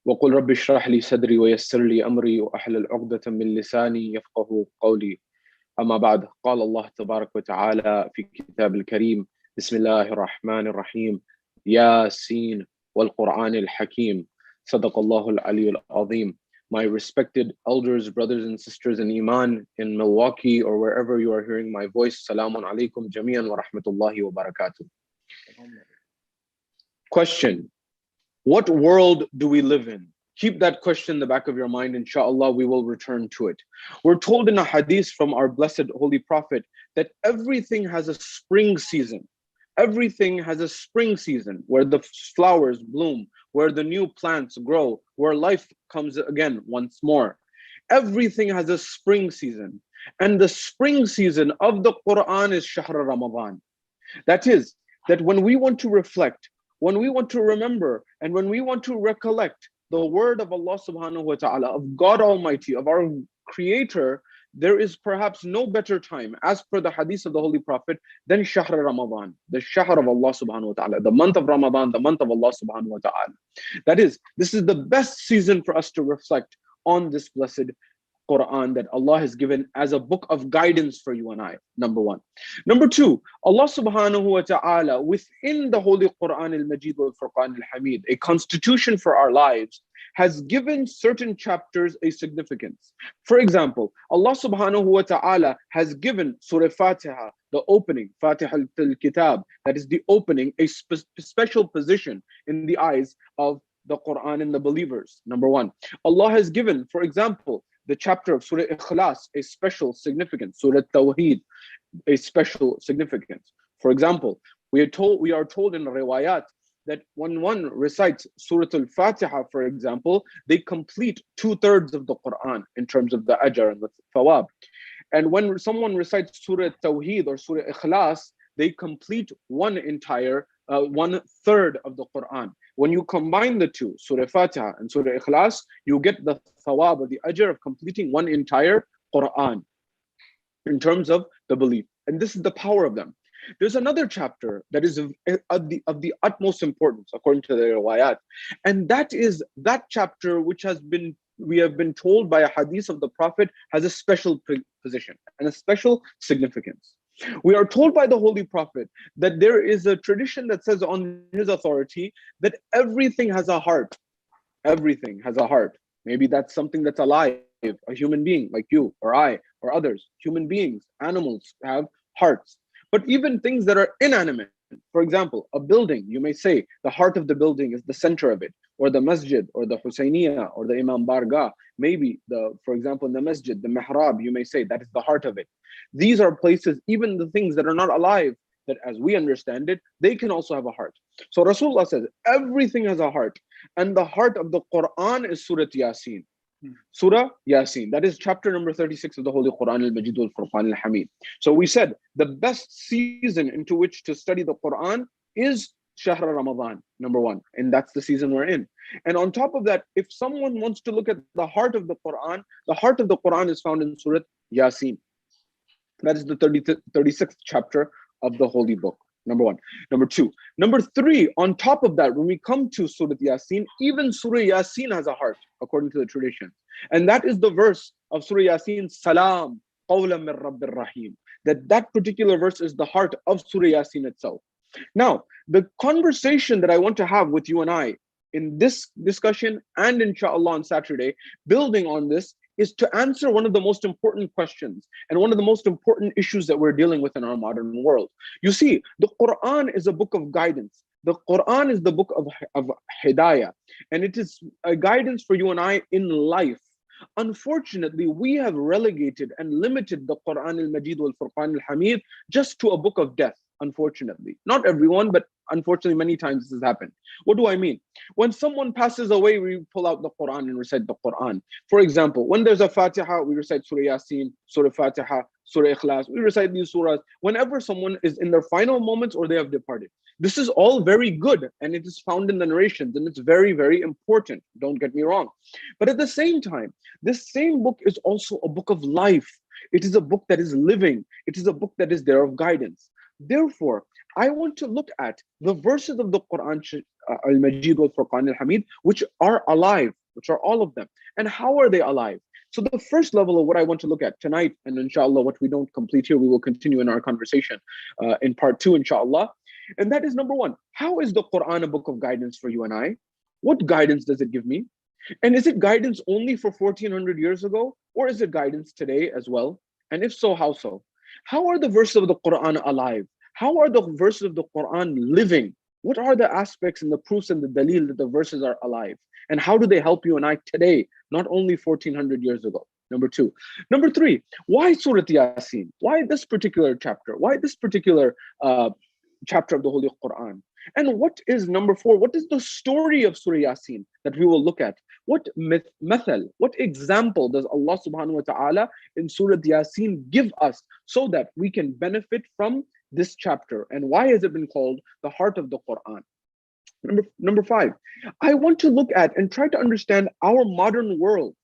وقل رب اشرح لي صدري ويسر لي أمري وأحلل عقدة من لساني يفقه قولي أما بعد قال الله تبارك وتعالى في كتاب الكريم بسم الله الرحمن الرحيم ياسين والقرآن الحكيم صدق الله العلي العظيم. My respected elders, brothers and sisters in Iman in Milwaukee or wherever you are hearing my voice, Salamun alaikum jami'an wa rahmatullahi wa barakatuh. Question: what world do we live in? Keep that question in the back of your mind. Inshallah, we will return to it. We're told in a hadith from our blessed Holy Prophet that everything has a spring season. Everything has a spring season where the flowers bloom, where the new plants grow, where life comes again once more. Everything has a spring season. And the spring season of the Quran is Shahr Ramadan. That is, that when we want to reflect, when we want to remember, and when we want to recollect the word of Allah subhanahu wa ta'ala, of God Almighty, of our Creator, there is perhaps no better time, as per the hadith of the Holy Prophet, than Shahr Ramadan, the Shahr of Allah subhanahu wa ta'ala, the month of Ramadan, the month of Allah subhanahu wa ta'ala. That is, this is the best season for us to reflect on this blessed Quran that Allah has given as a book of guidance for you and I, number one. Number two, Allah subhanahu wa ta'ala, within the Holy Quran al-Majid wal-Furqan al-Hamid, a constitution for our lives, has given certain chapters a significance. For example, Allah subhanahu wa ta'ala has given Surah Fatiha, the opening, Fatiha al-Kitab, that is the opening, a special position in the eyes of the Quran and the believers, number one. Allah has given, for example, the chapter of Surah Ikhlas a special significance, Surah Tawheed a special significance. For example, we are told in riwayat that when one recites Surah Al-Fatiha, for example, they complete 2/3 of the Quran in terms of the ajr and the thawab. And when someone recites Surah Tawheed or Surah Ikhlas, they complete 1/3 of the Quran. When you combine the two, Surah Fatiha and Surah Ikhlas, you get the thawab or the ajr of completing 1 entire Quran in terms of the belief. And this is the power of them. There's another chapter that is of the utmost importance according to the riwayat, and that is that chapter which we have been told by a hadith of the Prophet has a special position and a special significance. We are told by the Holy Prophet that there is a tradition that says on his authority that everything has a heart. Everything has a heart. Maybe that's something that's alive, a human being like you or I or others. Human beings, animals have hearts. But even things that are inanimate, for example, a building, you may say the heart of the building is the center of it, or the masjid, or the Husayniyah, or the Imam Bargah. Maybe, for example, in the masjid, the mihrab, you may say that is the heart of it. These are places, even the things that are not alive, that as we understand it, they can also have a heart. So Rasulullah says, everything has a heart. And the heart of the Quran is Surah Yasin. Surah Yasin, that is chapter number 36 of the Holy Quran al-Majid wal-Furqan al-Hamid. So we said the best season into which to study the Quran is Shahr Ramadan, number one, and that's the season we're in. And on top of that, if someone wants to look at the heart of the Quran is found in Surah Yasin. That is the 36th chapter of the Holy Book, number one. Number two. Number three, on top of that, when we come to Surah Yasin, even Surah Yasin has a heart, according to the tradition. And that is the verse of Surah Yasin, Salam, قَوْلًا مِّن رَبِّ الرَّحِيمِ. That particular verse is the heart of Surah Yasin itself. Now, the conversation that I want to have with you and I in this discussion and inshallah on Saturday, building on this, is to answer one of the most important questions and one of the most important issues that we're dealing with in our modern world. You see, the Quran is a book of guidance. The Quran is the book of hidayah, and it is a guidance for you and I in life. Unfortunately, we have relegated and limited the Quran al-Majid wal Furqan al-Hamid just to a book of death. Unfortunately, not everyone, but unfortunately many times this has happened. What do I mean? When someone passes away, we pull out the Quran and recite the Quran. For example, when there's a Fatiha, we recite Surah Yasin, Surah Fatiha, Surah Ikhlas. We recite these surahs whenever someone is in their final moments or they have departed. This is all very good, and it is found in the narrations, and it's very, very important. Don't get me wrong. But at the same time, this same book is also a book of life. It is a book that is living. It is a book that is there of guidance. Therefore, I want to look at the verses of the Quran, al-Majid wal Furqan al-Hamid, which are alive, which are all of them. And how are they alive? So the first level of what I want to look at tonight, and inshallah, what we don't complete here, we will continue in our conversation in part 2, inshallah. And that is number one, how is the Quran a book of guidance for you and I? What guidance does it give me? And is it guidance only for 1400 years ago? Or is it guidance today as well? And if so, how so? How are the verses of the Quran alive? How are the verses of the Quran living? What are the aspects and the proofs and the dalil that the verses are alive? And how do they help you and I today, not only 1400 years ago? Number two. Number three, why Surah Yasin? Why this particular chapter? Why this particular chapter of the Holy Quran? And what is number four? What is the story of Surah Yasin that we will look at? What methal, what example does Allah subhanahu wa ta'ala in Surah Yasin give us so that we can benefit from this chapter? And why has it been called the heart of the Quran? Number five, I want to look at and try to understand our modern world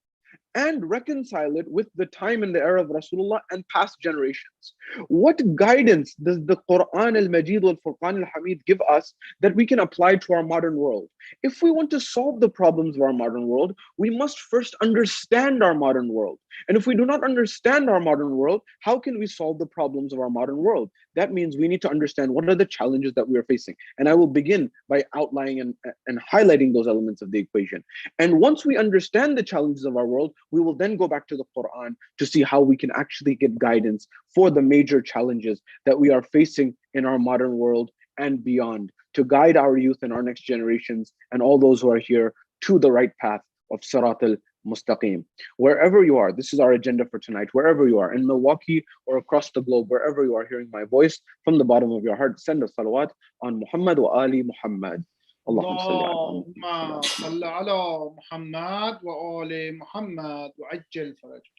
and reconcile it with the time and the era of Rasulullah and past generations. What guidance does the Quran al-Majid wal Furqan al-Hamid give us that we can apply to our modern world? If we want to solve the problems of our modern world, we must first understand our modern world. And if we do not understand our modern world, how can we solve the problems of our modern world? That means we need to understand what are the challenges that we are facing. And I will begin by outlining and highlighting those elements of the equation. And once we understand the challenges of our world, we will then go back to the Quran to see how we can actually get guidance for the major challenges that we are facing in our modern world and beyond, to guide our youth and our next generations and all those who are here to the right path of Sirat al-Mustaqim. Wherever you are, this is our agenda for tonight. Wherever you are, in Milwaukee or across the globe, wherever you are hearing my voice, from the bottom of your heart, send a salawat on Muhammad wa Ali Muhammad. اللهم صل على محمد وآل محمد وعجل فرجه.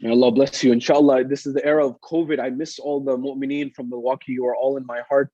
May Allah bless you. Inshallah, this is the era of COVID. I miss all the mu'mineen from Milwaukee. You are all in my heart.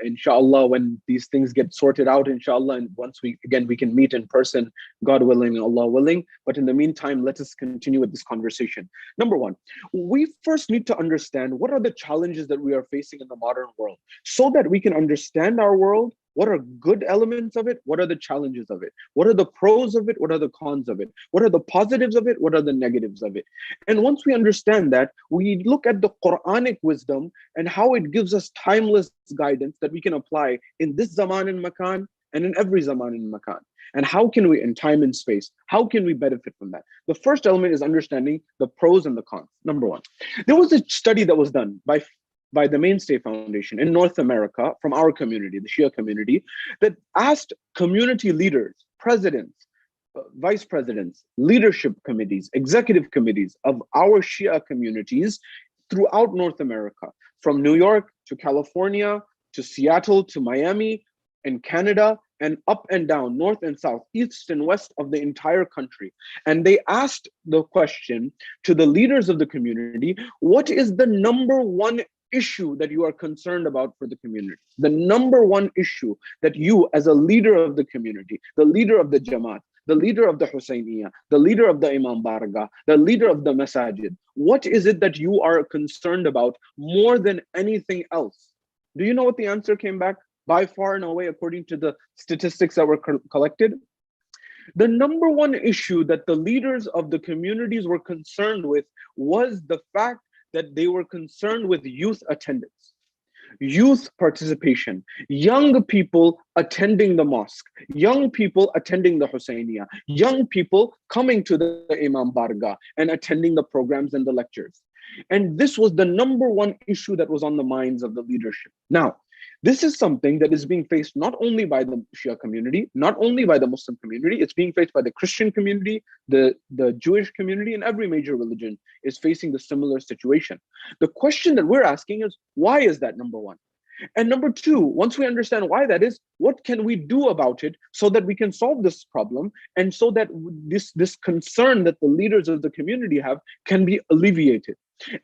Inshallah, when these things get sorted out, inshallah, and once we can meet in person, God willing and Allah willing. But in the meantime, let us continue with this conversation. Number one, we first need to understand what are the challenges that we are facing in the modern world so that we can understand our world. What are good elements of it? What are the challenges of it? What are the pros of it? What are the cons of it? What are the positives of it? What are the negatives of it? And once we understand that, we look at the Quranic wisdom and how it gives us timeless guidance that we can apply in this zaman and makan and in every zaman and makan. And how can we, in time and space, how can we benefit from that? The first element is understanding the pros and the cons. Number one, there was a study that was done by the Mainstay Foundation in North America from our community, the Shia community, that asked community leaders, presidents, vice presidents, leadership committees, executive committees of our Shia communities throughout North America, from New York to California, to Seattle, to Miami, and Canada, and up and down, north and south, east and west of the entire country. And they asked the question to the leaders of the community, what is the number one issue that you are concerned about for the community? The number one issue that you, as a leader of the community, the leader of the Jamaat, the leader of the Husayniyah, the leader of the Imam Baragah, the leader of the Masajid, what is it that you are concerned about more than anything else? Do you know what the answer came back? By far and away, according to the statistics that were collected, the number one issue that the leaders of the communities were concerned with was the fact that they were concerned with youth attendance, youth participation, young people attending the mosque, young people attending the Husainiyah, young people coming to the Imam Bargah and attending the programs and the lectures. And this was the number one issue that was on the minds of the leadership. Now, this is something that is being faced not only by the Shia community, not only by the Muslim community, it's being faced by the Christian community, the Jewish community, and every major religion is facing the similar situation. The question that we're asking is, why is that, number one? And number two, once we understand why that is, what can we do about it so that we can solve this problem and so that this concern that the leaders of the community have can be alleviated?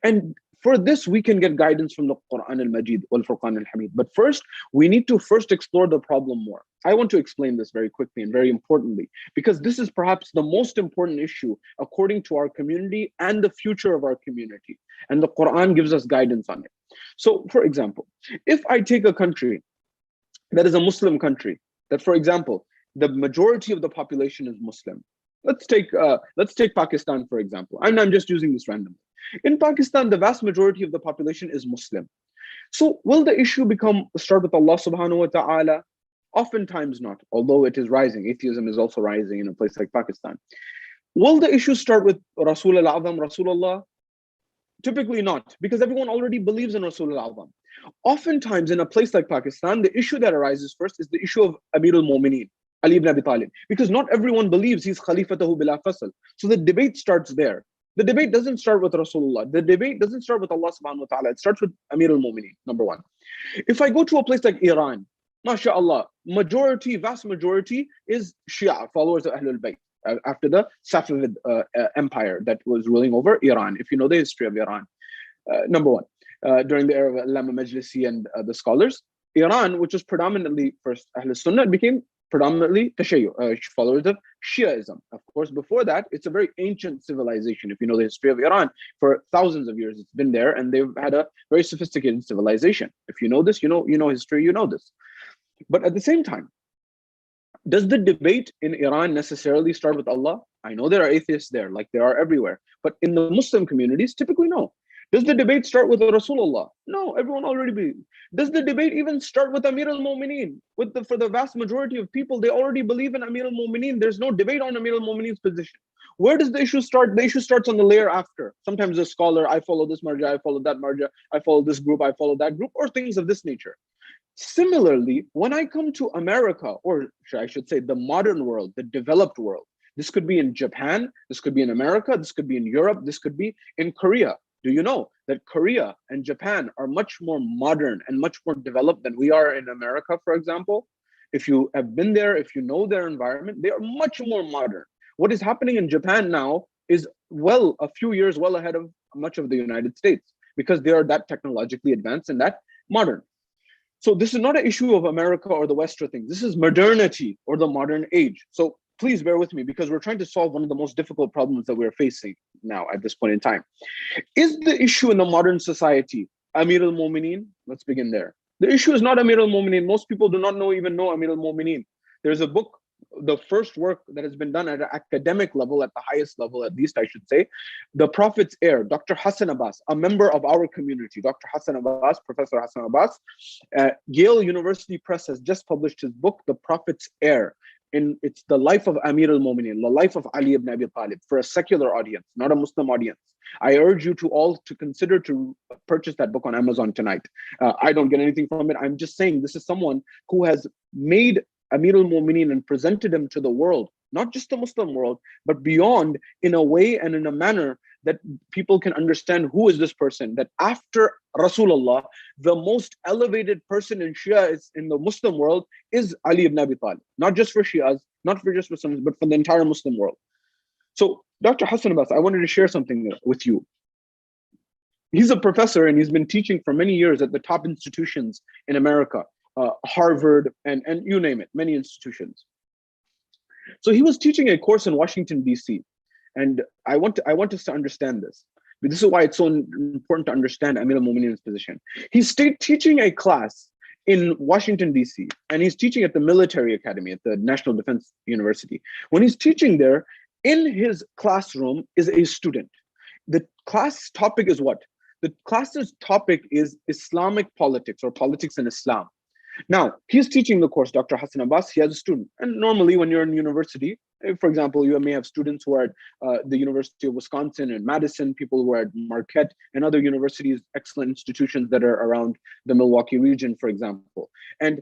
And for this, we can get guidance from the Quran al-Majid wal Furqan al-Hamid. But first, we need to first explore the problem more. I want to explain this very quickly and very importantly, because this is perhaps the most important issue according to our community and the future of our community. And the Quran gives us guidance on it. So, for example, if I take a country that is a Muslim country, that, for example, the majority of the population is Muslim. Let's take Pakistan, for example. I'm just using this randomly. In Pakistan, the vast majority of the population is Muslim. So will the issue start with Allah subhanahu wa ta'ala? Oftentimes not, although it is rising. Atheism is also rising in a place like Pakistan. Will the issue start with Rasul al-Azam, Rasulullah? Typically not, because everyone already believes in Rasul al-Azam. Oftentimes in a place like Pakistan, the issue that arises first is the issue of Amir al-Mu'mineen, Ali ibn Abi Talib, because not everyone believes he's Khalifatahu bila fasl. So the debate starts there. The debate doesn't start with Rasulullah. The debate doesn't start with Allah subhanahu wa ta'ala. It starts with Amir al-Mu'mineen, number one. If I go to a place like Iran, mashallah, vast majority is Shia, followers of Ahlul Bayt, after the Safavid empire that was ruling over Iran, if you know the history of Iran. Number one, during the era of Allama Majlisi and the scholars, Iran, which was predominantly first Ahlul Sunnah, became predominantly Tashayyu, followers of Shiaism. Of course, before that, it's a very ancient civilization. If you know the history of Iran, for thousands of years, it's been there, and they've had a very sophisticated civilization. If you know this, you know history, you know this. But at the same time, does the debate in Iran necessarily start with Allah? I know there are atheists there, like there are everywhere. But in the Muslim communities, typically no. Does the debate start with Rasulullah? No, everyone already believes. Does the debate even start with Amir al-Mu'mineen? For the vast majority of people, they already believe in Amir al-Mu'mineen. There's no debate on Amir al-Mu'mineen's position. Where does the issue start? The issue starts on the layer after. Sometimes a scholar, I follow this marja, I follow that marja, I follow this group, I follow that group, or things of this nature. Similarly, when I come to America, or I should say the modern world, the developed world, this could be in Japan, this could be in America, this could be in Europe, this could be in Korea. Do you know that Korea and Japan are much more modern and much more developed than we are in America, for example? If you have been there, if you know their environment, they are much more modern. What is happening in Japan now is a few years well ahead of much of the United States, because they are that technologically advanced and that modern. So this is not an issue of America or the West or things. This is modernity or the modern age. So please bear with me, because we're trying to solve one of the most difficult problems that we're facing now at this point in time. Is the issue in the modern society Amir al-Mu'mineen? Let's begin there. The issue is not Amir al-Mu'mineen. Most people do not even know Amir al-Mu'mineen. There's a book, the first work that has been done at an academic level, at the highest level, at least I should say, The Prophet's Heir, Dr. Hassan Abbas, a member of our community, Dr. Hassan Abbas, Professor Hassan Abbas, Yale University Press has just published his book, The Prophet's Heir. It's the life of Amir al-Mu'mineen, the life of Ali ibn Abi Talib, for a secular audience, not a Muslim audience. I urge you all to consider to purchase that book on Amazon tonight. I don't get anything from it. I'm just saying this is someone who has made Amir al-Mu'mineen and presented him to the world, not just the Muslim world, but beyond, in a way and in a manner that people can understand who is this person, that after Rasulullah, the most elevated person in Shia in the Muslim world is Ali ibn Abi Talib, not just for Shias, not for just Muslims, but for the entire Muslim world. So Dr. Hassan Abbas, I wanted to share something with you. He's a professor and he's been teaching for many years at the top institutions in America, Harvard, and you name it, many institutions. So he was teaching a course in Washington, D.C. And I want us to understand this. But this is why it's so important to understand Amir al-Mu'mineen's position. He's teaching a class in Washington, D.C., and he's teaching at the military academy, at the National Defense University. When he's teaching there, in his classroom is a student. The class topic is what? The class's topic is Islamic politics or politics in Islam. Now, he's teaching the course, Dr. Hassan Abbas. He has a student. And normally when you're in university, for example, you may have students who are at the University of Wisconsin and Madison, people who are at Marquette and other universities, excellent institutions that are around the Milwaukee region, for example. And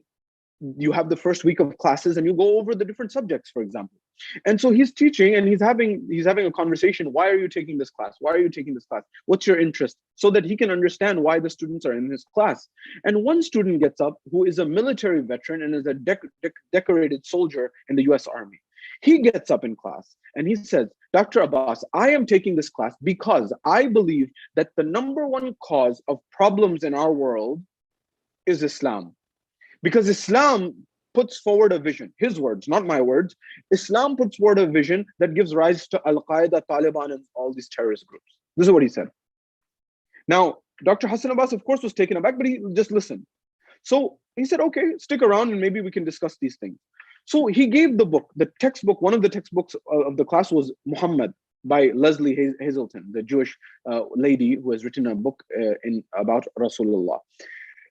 you have the first week of classes and you go over the different subjects, for example. And so he's teaching and he's having a conversation. Why are you taking this class? Why are you taking this class? What's your interest? So that he can understand why the students are in his class. And one student gets up who is a military veteran and is a decorated soldier in the US Army. He gets up in class and he says, Dr. Abbas, I am taking this class because I believe that the number one cause of problems in our world is Islam. Because Islam puts forward a vision, his words, not my words. Islam puts forward a vision that gives rise to Al-Qaeda, Taliban, and all these terrorist groups. This is what he said. Now, Dr. Hassan Abbas, of course, was taken aback, but he just listened. So he said, okay, stick around and maybe we can discuss these things. So he gave the book, the textbook, one of the textbooks of the class was Muhammad by Leslie Hazelton, the Jewish lady who has written a book about Rasulullah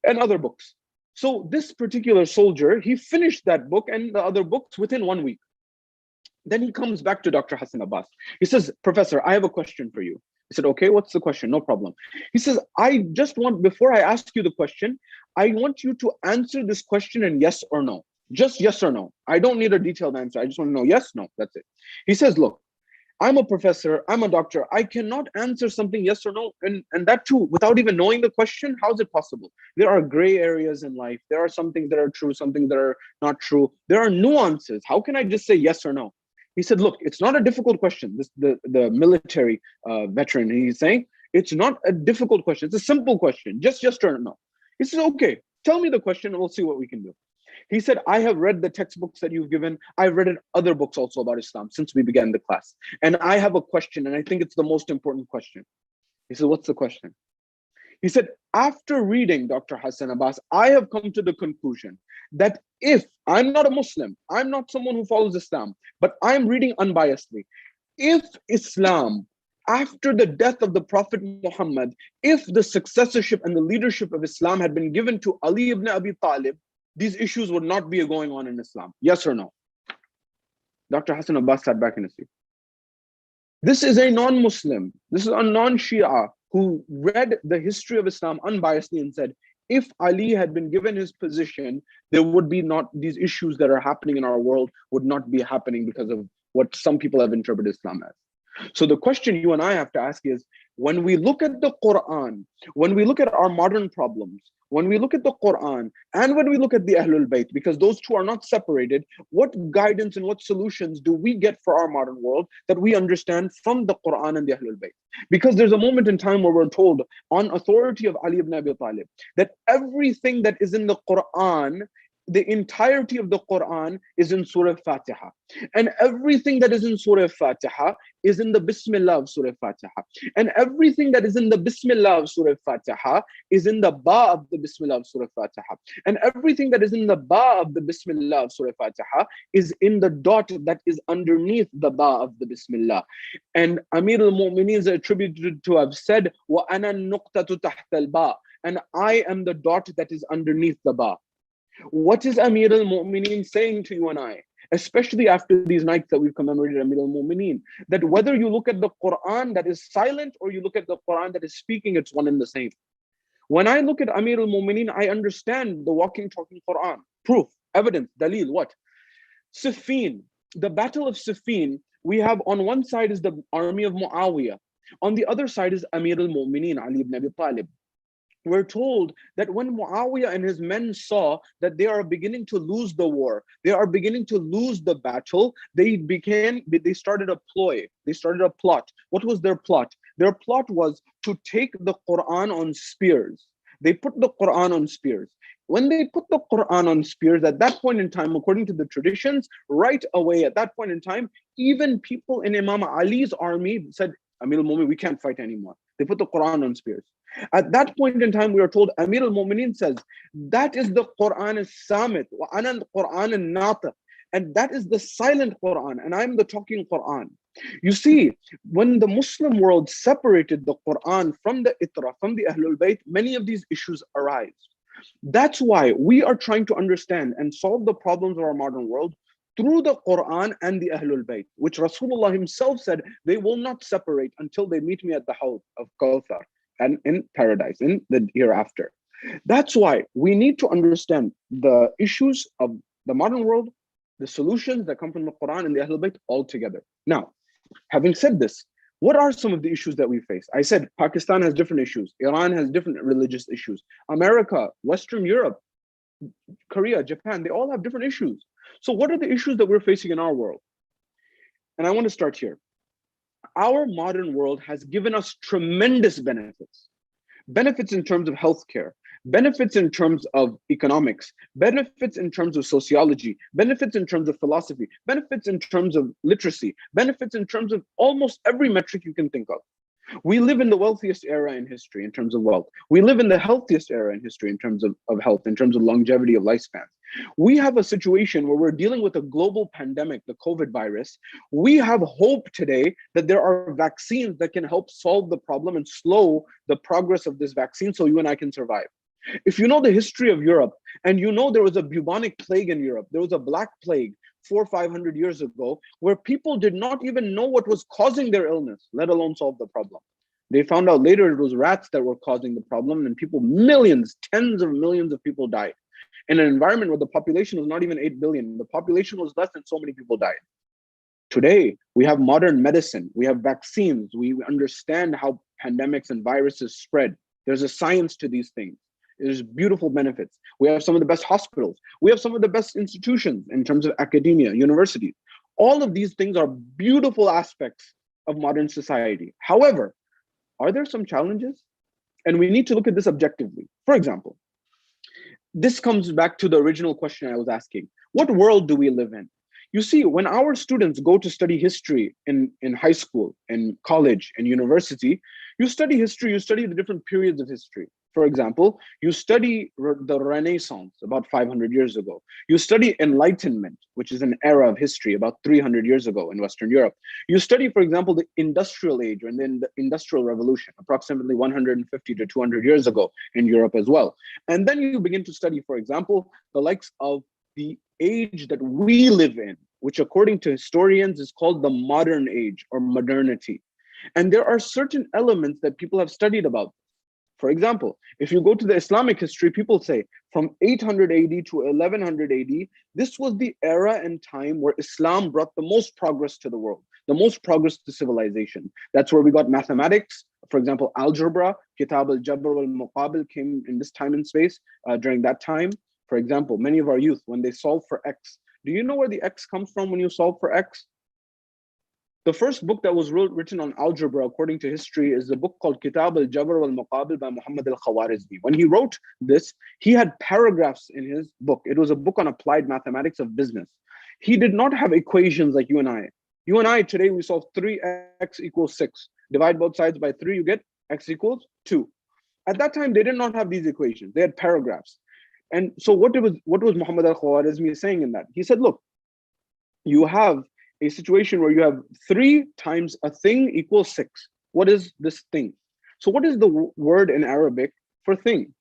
and other books. So this particular soldier, he finished that book and the other books within 1 week. Then he comes back to Dr. Hassan Abbas. He says, Professor, I have a question for you. He said, okay, what's the question? No problem. He says, I just want, before I ask you the question, I want you to answer this question in yes or no. Just yes or no. I don't need a detailed answer. I just want to know yes, no, that's it. He says, look, I'm a professor, I'm a doctor. I cannot answer something yes or no. And that too, without even knowing the question, how is it possible? There are gray areas in life. There are some things that are true, some things that are not true. There are nuances. How can I just say yes or no? He said, look, it's not a difficult question. The military veteran, he's saying, it's not a difficult question. It's a simple question, just yes or no. He says, okay, tell me the question and we'll see what we can do. He said, I have read the textbooks that you've given. I've read other books also about Islam since we began the class. And I have a question, and I think it's the most important question. He said, what's the question? He said, after reading Dr. Hassan Abbas, I have come to the conclusion that if I'm not a Muslim, I'm not someone who follows Islam, but I'm reading unbiasedly. If Islam, after the death of the Prophet Muhammad, if the successorship and the leadership of Islam had been given to Ali ibn Abi Talib, these issues would not be going on in Islam. Yes or no? Dr. Hassan Abbas sat back in his seat. This is a non-Muslim. This is a non-Shia who read the history of Islam unbiasedly and said, if Ali had been given his position, there would be not these issues that are happening in our world would not be happening because of what some people have interpreted Islam as. So the question you and I have to ask is, when we look at the Quran, when we look at our modern problems, when we look at the Quran and when we look at the Ahlul Bayt, because those two are not separated, what guidance and what solutions do we get for our modern world that we understand from the Quran and the Ahlul Bayt? Because there's a moment in time where we're told on authority of Ali ibn Abi Talib that everything that is in the Quran, the entirety of the Quran is in Surah Fatiha. And everything that is in Surah Fatiha is in the Bismillah of Surah Fatiha. And everything that is in the Bismillah of Surah Fatiha is in the Ba of the Bismillah of Surah Fatiha. And everything that is in the Ba of the Bismillah of Surah Fatiha is in the dot that is underneath the Ba of the Bismillah. And Amir al-Mu'mineen is attributed to have said, وَأَنَا النُّقْتَةُ تَحْتَ الْبَا, and I am the dot that is underneath the Ba. What is Amir al-Mu'mineen saying to you and I, especially after these nights that we've commemorated Amir al-Mu'mineen, that whether you look at the Quran that is silent or you look at the Quran that is speaking, it's one and the same. When I look at Amir al-Mu'mineen, I understand the walking, talking Quran. Proof, evidence, dalil, what? Siffin, the battle of Siffin, we have on one side is the army of Muawiyah. On the other side is Amir al-Mu'mineen, Ali ibn Abi Talib. We're told that when Muawiyah and his men saw that they are beginning to lose the war, they are beginning to lose the battle, they started a ploy, they started a plot. What was their plot? Their plot was to take the Quran on spears. They put the Quran on spears. When they put the Quran on spears, at that point in time, according to the traditions, right away at that point in time, even people in Imam Ali's army said, Amir al-Mu'mineen, we can't fight anymore. They put the Quran on spears. At that point in time, we are told, Amir al-Mu'mineen says, that is the Quran as-Samit, wa ana al-Quran al-Natiq, and that is the silent Quran, and I'm the talking Quran. You see, when the Muslim world separated the Quran from the Itra, from the Ahlul Bayt, many of these issues arise. That's why we are trying to understand and solve the problems of our modern world through the Quran and the Ahlul Bayt, which Rasulullah himself said they will not separate until they meet me at the Hawd of Kawthar and in paradise, in the hereafter. That's why we need to understand the issues of the modern world, the solutions that come from the Quran and the Ahlul Bayt all together. Now, having said this, what are some of the issues that we face? I said Pakistan has different issues. Iran has different religious issues. America, Western Europe, Korea, Japan, they all have different issues. So what are the issues that we're facing in our world? And I want to start here. Our modern world has given us tremendous benefits. Benefits in terms of healthcare, benefits in terms of economics, benefits in terms of sociology, benefits in terms of philosophy, benefits in terms of literacy, benefits in terms of almost every metric you can think of. We live in the wealthiest era in history in terms of wealth. We live in the healthiest era in history in terms of health, in terms of longevity of lifespan. We have a situation where we're dealing with a global pandemic, the COVID virus. We have hope today that there are vaccines that can help solve the problem and slow the progress of this vaccine so you and I can survive. If you know the history of Europe, and you know there was a bubonic plague in Europe, there was a black plague 400 or 500 years ago, where people did not even know what was causing their illness, let alone solve the problem. They found out later it was rats that were causing the problem, and people, millions, tens of millions of people died. In an environment where the population was not even 8 billion, the population was less, and so many people died. Today, we have modern medicine, we have vaccines, we understand how pandemics and viruses spread. There's a science to these things. There's beautiful benefits. We have some of the best hospitals. We have some of the best institutions in terms of academia, universities. All of these things are beautiful aspects of modern society. However, are there some challenges? And we need to look at this objectively. For example, this comes back to the original question I was asking. What world do we live in? You see, when our students go to study history in high school, in college, in university, you study history, you study the different periods of history. For example, you study the Renaissance about 500 years ago. You study Enlightenment, which is an era of history about 300 years ago in Western Europe. You study, for example, the Industrial Age and then the Industrial Revolution, approximately 150 to 200 years ago in Europe as well. And then you begin to study, for example, the likes of the age that we live in, which according to historians is called the modern age or modernity. And there are certain elements that people have studied about. For example, if you go to the Islamic history, people say from 800 AD to 1100 AD, this was the era and time where Islam brought the most progress to the world, the most progress to civilization. That's where we got mathematics. For example, algebra, Kitab al-Jabr wal-Muqabil came in this time and space during that time. For example, many of our youth, when they solve for X, do you know where the X comes from when you solve for X? The first book that was written on algebra, according to history, is a book called Kitab al-Jabr wal-Muqabil by Muhammad al-Khawarizmi. When he wrote this, he had paragraphs in his book. It was a book on applied mathematics of business. He did not have equations like you and I. You and I today, we solve 3x equals 6. Divide both sides by 3, you get x equals 2. At that time, they did not have these equations. They had paragraphs. And so what was Muhammad al-Khawarizmi saying in that? He said, look, you have a situation where you have 3 times a thing equals 6. What is this thing? So what is the word in Arabic for thing?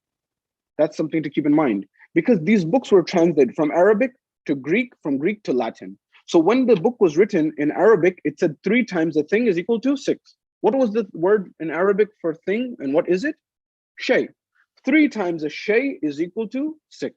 That's something to keep in mind, because these books were translated from Arabic to Greek, from Greek to Latin. So when the book was written in Arabic, it said 3 times a thing is equal to 6. What was the word in Arabic for thing, and what is it? Shay. 3 times a shay is equal to 6.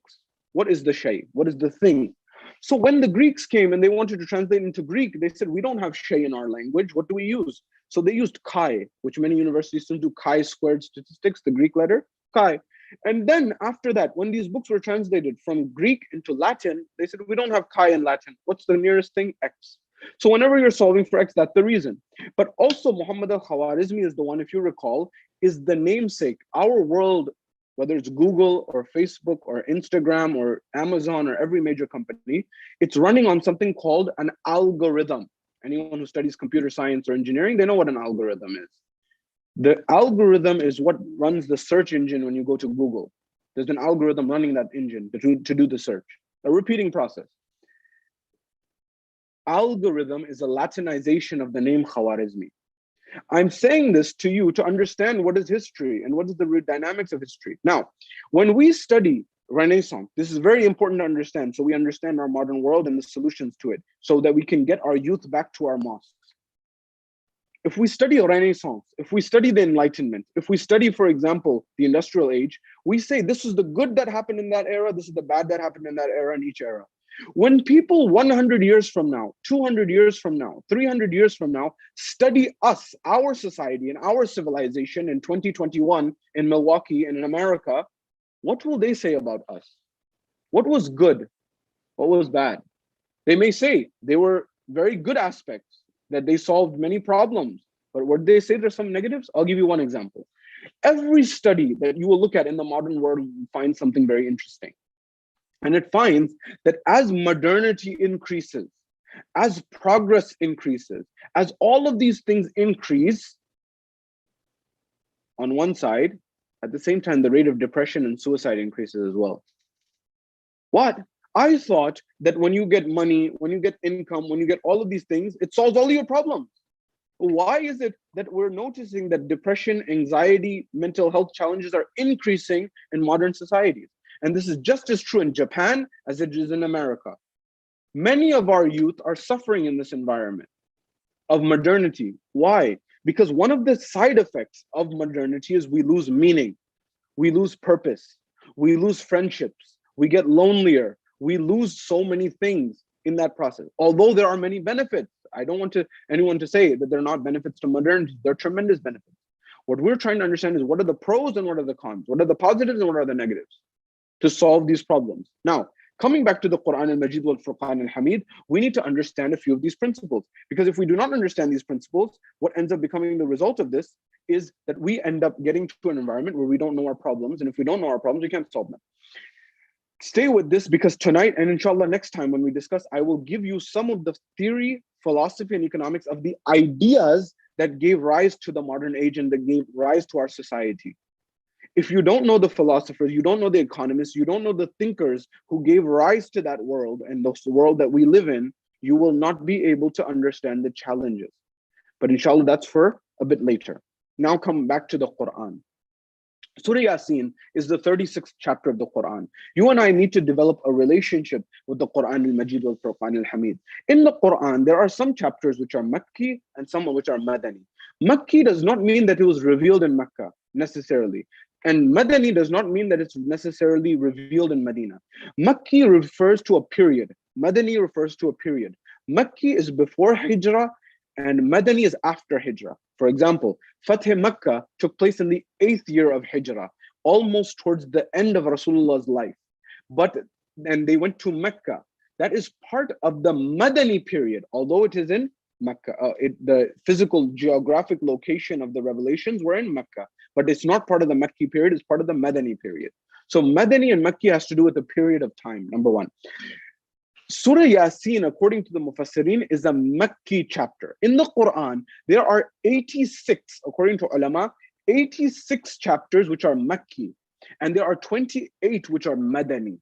What is the shay? What is the thing? So when the Greeks came and they wanted to translate into Greek, they said, we don't have shay in our language. What do we use? So they used chi, which many universities still do, chi-squared statistics, the Greek letter, chi. And then after that, when these books were translated from Greek into Latin, they said, we don't have chi in Latin. What's the nearest thing? X. So whenever you're solving for X, that's the reason. But also Muhammad al-Khawarizmi is the one, if you recall, is the namesake. Our world, whether it's Google or Facebook or Instagram or Amazon or every major company, it's running on something called an algorithm. Anyone who studies computer science or engineering, they know what an algorithm is. The algorithm is what runs the search engine when you go to Google. There's an algorithm running that engine to do the search, a repeating process. algorithm is a Latinization of the name Khwarizmi. I'm saying this to you to understand what is history and what is the dynamics of history. Now, when we study Renaissance, this is very important to understand, so we understand our modern world and the solutions to it, so that we can get our youth back to our mosques. If we study Renaissance, if we study the Enlightenment, if we study, for example, the Industrial Age, we say this is the good that happened in that era, this is the bad that happened in that era, in each era. When people 100 years from now, 200 years from now, 300 years from now, study us, our society and our civilization in 2021 in Milwaukee and in America, what will they say about us? What was good? What was bad? They may say they were very good aspects, that they solved many problems, but what they say there's some negatives? I'll give you one example. Every study that you will look at in the modern world will find something very interesting. And it finds that as modernity increases, as progress increases, as all of these things increase, on one side, at the same time, the rate of depression and suicide increases as well. What? I thought that when you get money, when you get income, when you get all of these things, it solves all your problems. Why is it that we're noticing that depression, anxiety, mental health challenges are increasing in modern societies? And this is just as true in Japan as it is in America. Many of our youth are suffering in this environment of modernity. Why? Because one of the side effects of modernity is we lose meaning, we lose purpose, we lose friendships, we get lonelier, we lose so many things in that process. Although there are many benefits, I don't want anyone to say that there are not benefits to modernity. There are tremendous benefits. What we're trying to understand is what are the pros and what are the cons? What are the positives and what are the negatives to solve these problems? Now, coming back to the Quran al-Majid wal Furqan al-Hamid, we need to understand a few of these principles. Because if we do not understand these principles, what ends up becoming the result of this is that we end up getting to an environment where we don't know our problems. And if we don't know our problems, we can't solve them. Stay with this, because tonight and inshallah next time when we discuss, I will give you some of the theory, philosophy, and economics of the ideas that gave rise to the modern age and that gave rise to our society. If you don't know the philosophers, you don't know the economists, you don't know the thinkers who gave rise to that world and the world that we live in, you will not be able to understand the challenges. But inshallah, that's for a bit later. Now come back to the Quran. Surah Yasin is the 36th chapter of the Quran. You and I need to develop a relationship with the Quran al-Majid wal Furqan al-Hamid. In the Quran, there are some chapters which are Makki and some which are Madani. Makki does not mean that it was revealed in Mecca necessarily. And Madani does not mean that it's necessarily revealed in Medina. Makki refers to a period. Madani refers to a period. Makki is before Hijrah and Madani is after Hijrah. For example, Fath Makkah took place in the 8th year of Hijrah, almost towards the end of Rasulullah's life. And they went to Mecca. That is part of the Madani period, although it is in Mecca. The physical geographic location of the revelations were in Mecca, but it's not part of the Makki period, it's part of the Madani period. So Madani and Makki has to do with the period of time, number one. Surah Yasin, according to the Mufassirin, is a Makki chapter. In the Quran, there are 86, according to ulama, 86 chapters which are Makki, and there are 28 which are Madani.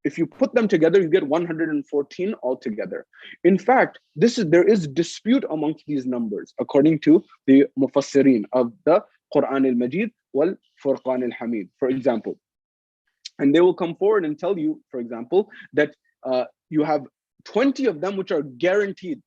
If you put them together, you get 114 altogether. In fact, there is dispute amongst these numbers, according to the Mufassirin of the Quran al-Majid wal Furqan al-Hamid, for example. And they will come forward and tell you, for example, that you have 20 of them which are guaranteed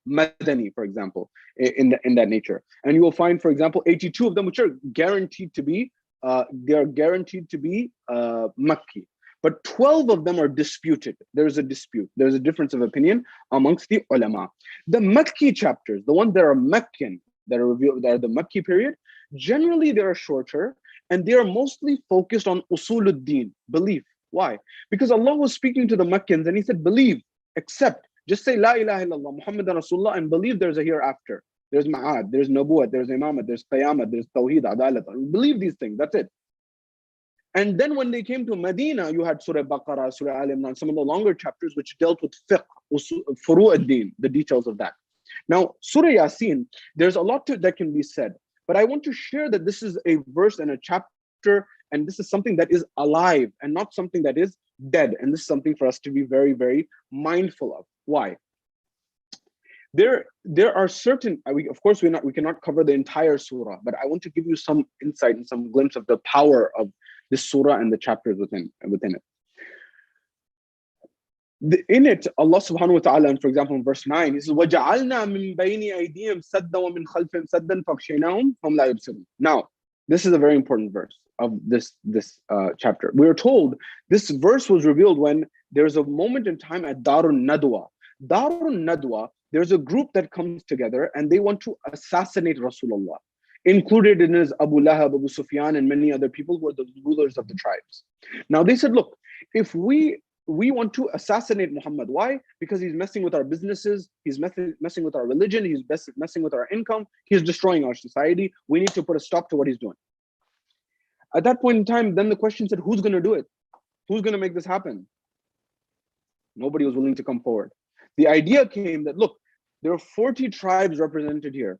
Madani, for example, in that nature. And you will find, for example, 82 of them which are guaranteed to be Makki. But 12 of them are disputed. There's a dispute. There's a difference of opinion amongst the ulama. The Makki chapters, the ones that are Meccan, that are revealed, that are the Makki period, generally they are shorter and they are mostly focused on usuluddin, belief. Why? Because Allah was speaking to the Meccans and He said, believe, accept, just say La ilaha illallah, Muhammadan Rasulullah, and believe there's a hereafter. There's Ma'ad, there's Nabuwat, there's Imamat, there's Qiyamah, there's Tawheed, Adalat. Believe these things, that's it. And then when they came to Medina, you had Surah Baqarah, Surah Al Imran, some of the longer chapters which dealt with fiqh, furu' ad-din, the details of that. Now, Surah Yasin, there's a lot that can be said, but I want to share that this is a verse and a chapter, and this is something that is alive and not something that is dead. And this is something for us to be very, very mindful of. Why? there are certain, of course we cannot cover the entire surah, but I want to give you some insight and some glimpse of the power of this surah and the chapters within it. In it, Allah subhanahu wa ta'ala, for example, in verse 9, He says, وَجَعَلْنَا مِن بَيْنِ أَيْدِيهِمْ سَدًّا وَمِنْ خَلْفِهِمْ سَدًّا فَغْشَيْنَاهُمْ فَهُمْ لَا يُبْصِرُونَ. Now, this is a very important verse of this chapter. We are told this verse was revealed when there's a moment in time at Dar-ul-Nadwa. Dar-ul-Nadwa, there's a group that comes together and they want to assassinate Rasulullah. Included in is Abu Lahab, Abu Sufyan, and many other people who are the rulers of the tribes. Now they said, look, if we want to assassinate Muhammad. Why? Because he's messing with our businesses, he's messing with our religion, he's messing with our income, he's destroying our society. We need to put a stop to what he's doing. At that point in time, then the question said, who's going to do it? Who's going to make this happen? Nobody was willing to come forward. The idea came that, look, there are 40 tribes represented here.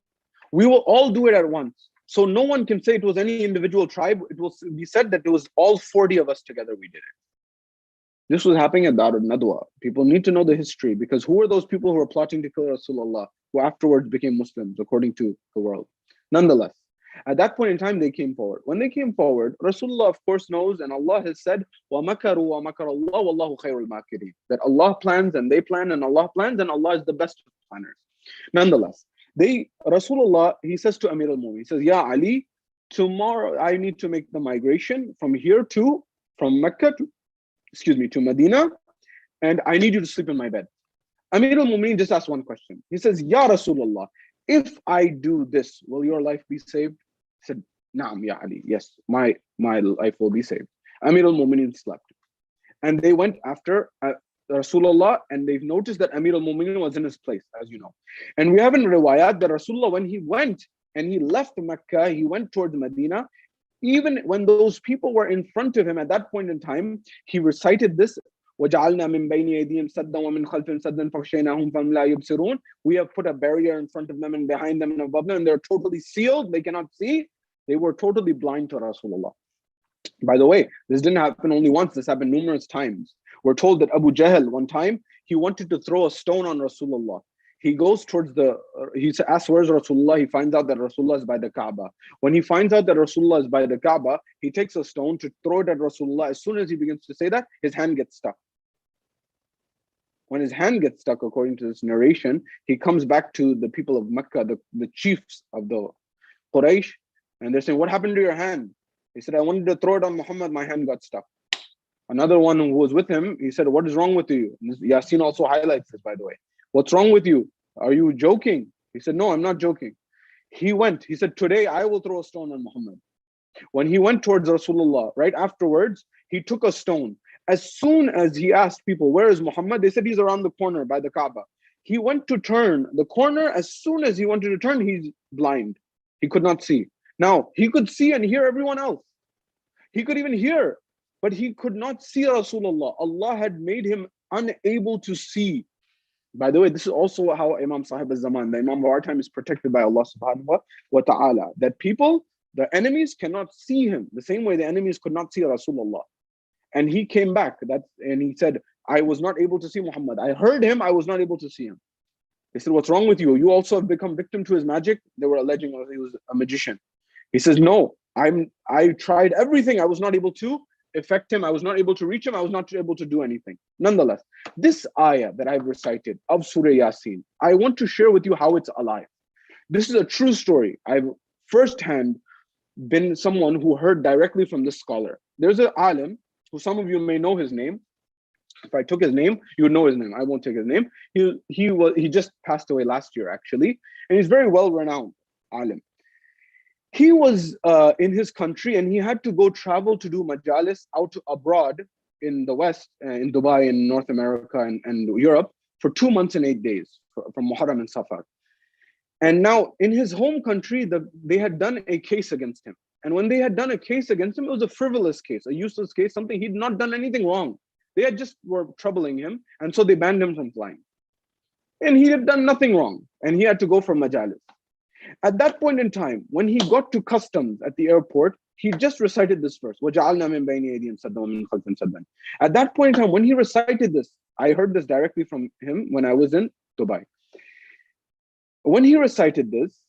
We will all do it at once. So no one can say it was any individual tribe. It will be said that it was all 40 of us together we did it. This was happening at Dar-ul-Nadwa. People need to know the history, because who were those people who were plotting to kill Rasulullah, who afterwards became Muslims, according to the world? Nonetheless, at that point in time, they came forward. When they came forward, Rasulullah, of course, knows, and Allah has said, وَمَكَرُوا وَمَكَرَ اللَّهُ وَاللَّهُ خَيْرُ الْمَاكِرِينَ. That Allah plans and they plan and Allah plans and Allah is the best of planners. Nonetheless, Rasulullah, he says to Amir al-Mu'minin, he says, Ya Ali, tomorrow I need to make the migration from Mecca to Medina, and I need you to sleep in my bed. Amir al-Mu'minin just asked one question. He says, Ya Rasulullah, if I do this, will your life be saved? He said, Naam, Ya Ali, yes, my life will be saved. Amir al-Mu'minin slept. And they went after Rasulullah, and they've noticed that Amir al-Mu'minin was in his place, as you know. And we have in riwayat that Rasulullah, when he went and he left Mecca, he went towards Medina. Even when those people were in front of him at that point in time, he recited this, وَجَعَلْنَا مِن بَيْنِ أَيْدِيهِمْ سَدًّا وَمِنْ خَلْفِهِمْ سَدًّا فَغْشَيْنَاهُمْ فَهُمْ لَا يُبْصِرُونَ. We have put a barrier in front of them and behind them and above them, and they're totally sealed, they cannot see. They were totally blind to Rasulullah. By the way, this didn't happen only once, this happened numerous times. We're told that Abu Jahl, one time, he wanted to throw a stone on Rasulullah. He goes towards he asks, where's Rasulullah? He finds out that Rasulullah is by the Kaaba. When he finds out that Rasulullah is by the Kaaba, he takes a stone to throw it at Rasulullah. As soon as he begins to say that, his hand gets stuck. When his hand gets stuck, according to this narration, he comes back to the people of Mecca, the chiefs of the Quraysh, and they're saying, what happened to your hand? He said, I wanted to throw it on Muhammad, my hand got stuck. Another one who was with him, he said, what is wrong with you? And Yasin also highlights this, by the way. What's wrong with you? Are you joking? He said, no, I'm not joking. He said, today I will throw a stone on Muhammad. When he went towards Rasulullah, right afterwards, he took a stone. As soon as he asked people, where is Muhammad? They said, he's around the corner by the Kaaba. He went to turn the corner. As soon as he wanted to turn, he's blind. He could not see. Now, he could see and hear everyone else. He could even hear, but he could not see Rasulullah. Allah had made him unable to see. By the way, this is also how Imam Sahib al-Zaman, the Imam of our time, is protected by Allah subhanahu wa ta'ala. That people, the enemies, cannot see him the same way the enemies could not see Rasulullah. And he came back and he said, I was not able to see Muhammad. I heard him, I was not able to see him. They said, what's wrong with you? You also have become victim to his magic? They were alleging he was a magician. He says, no, I tried everything. I was not able to affect him. I was not able to reach him. I was not able to do anything. Nonetheless, this ayah that I've recited of Surah Yasin, I want to share with you how it's alive. This is a true story. I've firsthand been someone who heard directly from this scholar. There's an alim who some of you may know his name. If I took his name, you would know his name. I won't take his name. He just passed away last year, actually, and he's very well renowned alim. He was in his country and he had to go travel to do majalis out abroad in the West, in Dubai, in North America and Europe for 2 months and 8 days from Muharram and Safar. And now in his home country, they had done a case against him. And when they had done a case against him, it was a frivolous case, a useless case, something he'd not done anything wrong. They had just were troubling him. And so they banned him from flying. And he had done nothing wrong. And he had to go for majalis. At that point in time, when he got to customs at the airport, he just recited this verse. وَجَعَلْنَا مِن بَيْنِ أَيْدِيهِمْ سَدًّا وَمِنْ خَلْفِهِمْ سَدًّا. At that point in time, when he recited this, I heard this directly from him when I was in Dubai. When he recited this,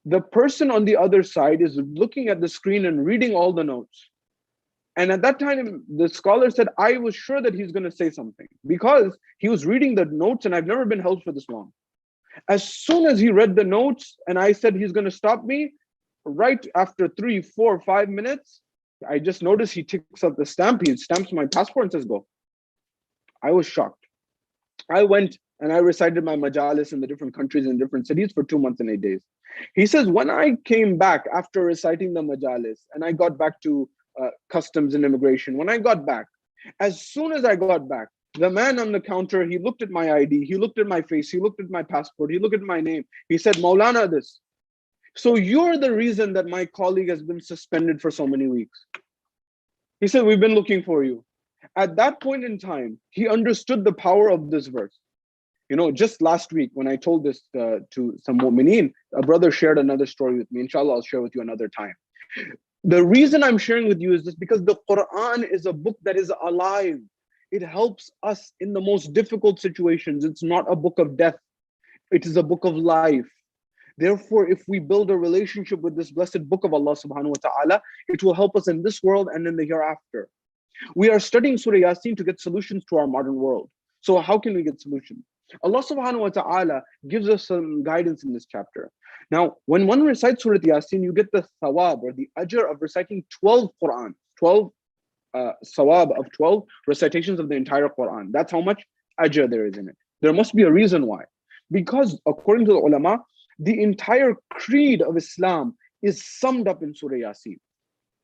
the person on the other side is looking at the screen and reading all the notes. And at that time, the scholar said, I was sure that he's going to say something because he was reading the notes and I've never been held for this long. As soon as he read the notes and I said he's going to stop me, right after 3, 4, 5 minutes, I just noticed he ticks up the stamp. He stamps my passport and says, go. I was shocked. I went and I recited my majalis in the different countries and different cities for 2 months and 8 days. He says, when I came back after reciting the majalis and I got back to customs and immigration, when I got back, as soon as I got back, the man on the counter, he looked at my ID, he looked at my face, he looked at my passport, he looked at my name. He said, Maulana, this. So you're the reason that my colleague has been suspended for so many weeks. He said, we've been looking for you. At that point in time, he understood the power of this verse. You know, just last week when I told this to some mu'mineen, a brother shared another story with me. Inshallah, I'll share with you another time. The reason I'm sharing with you is this because the Quran is a book that is alive. It helps us in the most difficult situations. It's not a book of death. It is a book of life. Therefore, if we build a relationship with this blessed book of Allah subhanahu wa ta'ala, it will help us in this world and in the hereafter. We are studying Surah Yasin to get solutions to our modern world. So how can we get solutions? Allah subhanahu wa ta'ala gives us some guidance in this chapter. Now, when one recites Surah Yasin, you get the thawab or the ajr of reciting 12 Quran, 12 sawab of 12 recitations of the entire Quran. That's how much ajr there is in it. There must be a reason why. Because according to the ulama, the entire creed of Islam is summed up in Surah Yasin.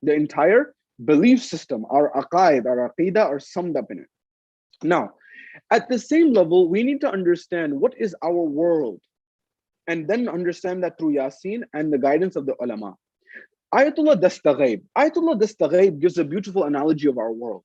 The entire belief system, our aqaid, our aqidah are summed up in it. Now, at the same level, we need to understand what is our world and then understand that through Yasin and the guidance of the ulama. Ayatullah Dastaghaib. Ayatullah Dastaghaib gives a beautiful analogy of our world.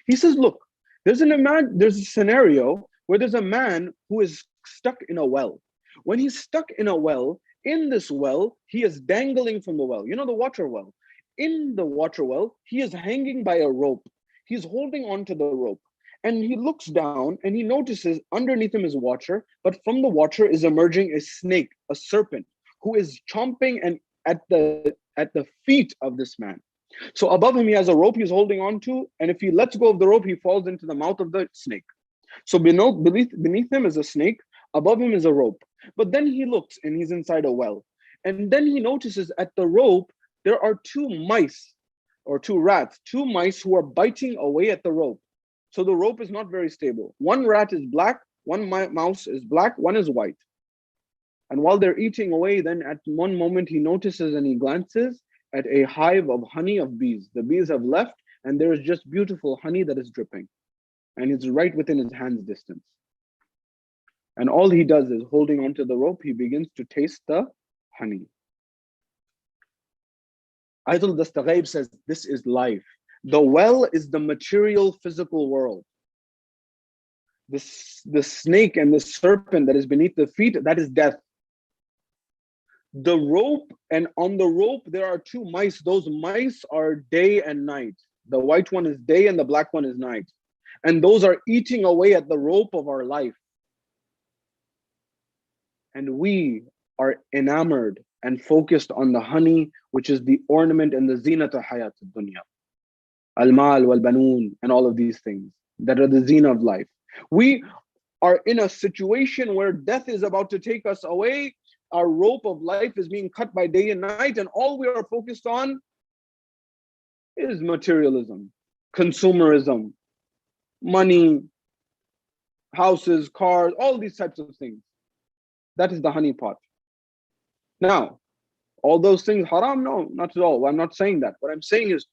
He says, look, there's a scenario where there's a man who is stuck in a well. When he's stuck in a well, in this well, he is dangling from the well. You know, the water well. In the water well, he is hanging by a rope. He's holding on to the rope. And he looks down and he notices underneath him is water, but from the water is emerging a snake, a serpent, who is chomping and at the feet of this man. So above him, he has a rope he's holding on to. And if he lets go of the rope, he falls into the mouth of the snake. So beneath him is a snake. Above him is a rope. But then he looks and he's inside a well. And then he notices at the rope, there are 2 mice or 2 rats, 2 mice who are biting away at the rope. So the rope is not very stable. One rat is black, one mouse is black, one is white. And while they're eating away, then at one moment he notices and he glances at a hive of honey of bees. The bees have left and there is just beautiful honey that is dripping. And it's right within his hand's distance. And all he does is holding onto the rope, he begins to taste the honey. Ayatollah Dastaghaib says, this is life. The well is the material physical world. The snake and the serpent that is beneath the feet, that is death. The rope, and on the rope, there are 2 mice. Those mice are day and night. The white one is day and the black one is night. And those are eating away at the rope of our life. And we are enamored and focused on the honey, which is the ornament and the zinat of hayat al-dunya. Al-mal wal-banoon and all of these things that are the zina of life. We are in a situation where death is about to take us away. Our rope of life is being cut by day and night, and all we are focused on is materialism, consumerism, money, houses, cars, all these types of things. That is the honey pot. Now, all those things haram? No, not at all. I'm not saying that. What I'm saying is,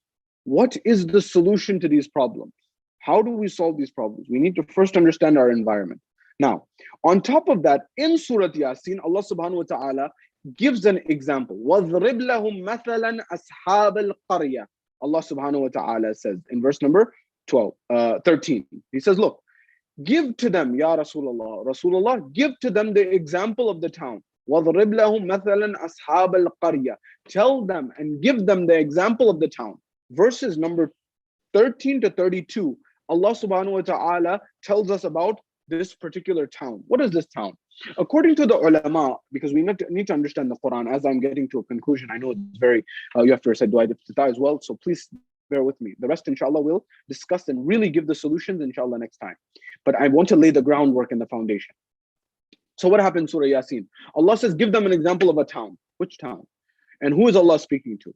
what is the solution to these problems? How do we solve these problems? We need to first understand our environment. Now, on top of that, in Surah Yasin, Allah subhanahu wa ta'ala gives an example. وَاضْرِبْ لَهُمْ مَثَلًا أَصْحَابَ الْقَرْيَةِ. Allah subhanahu wa ta'ala says in verse number 13. He says, look, give to them, Ya Rasulullah, give to them the example of the town. وَاضْرِبْ لَهُمْ مَثَلًا أَصْحَابَ الْقَرْيَةِ. Tell them and give them the example of the town. Verses number 13 to 32, Allah subhanahu wa ta'ala tells us about this particular town. What is this town? According to the ulama, because we need to understand the Quran, as I'm getting to a conclusion, I know it's very, you have to recite dua iftitah as well, so please bear with me. The rest, inshallah, we'll discuss and really give the solutions, inshallah, next time. But I want to lay the groundwork and the foundation. So what happened in Surah Yasin? Allah says, give them an example of a town. Which town? And who is Allah speaking to?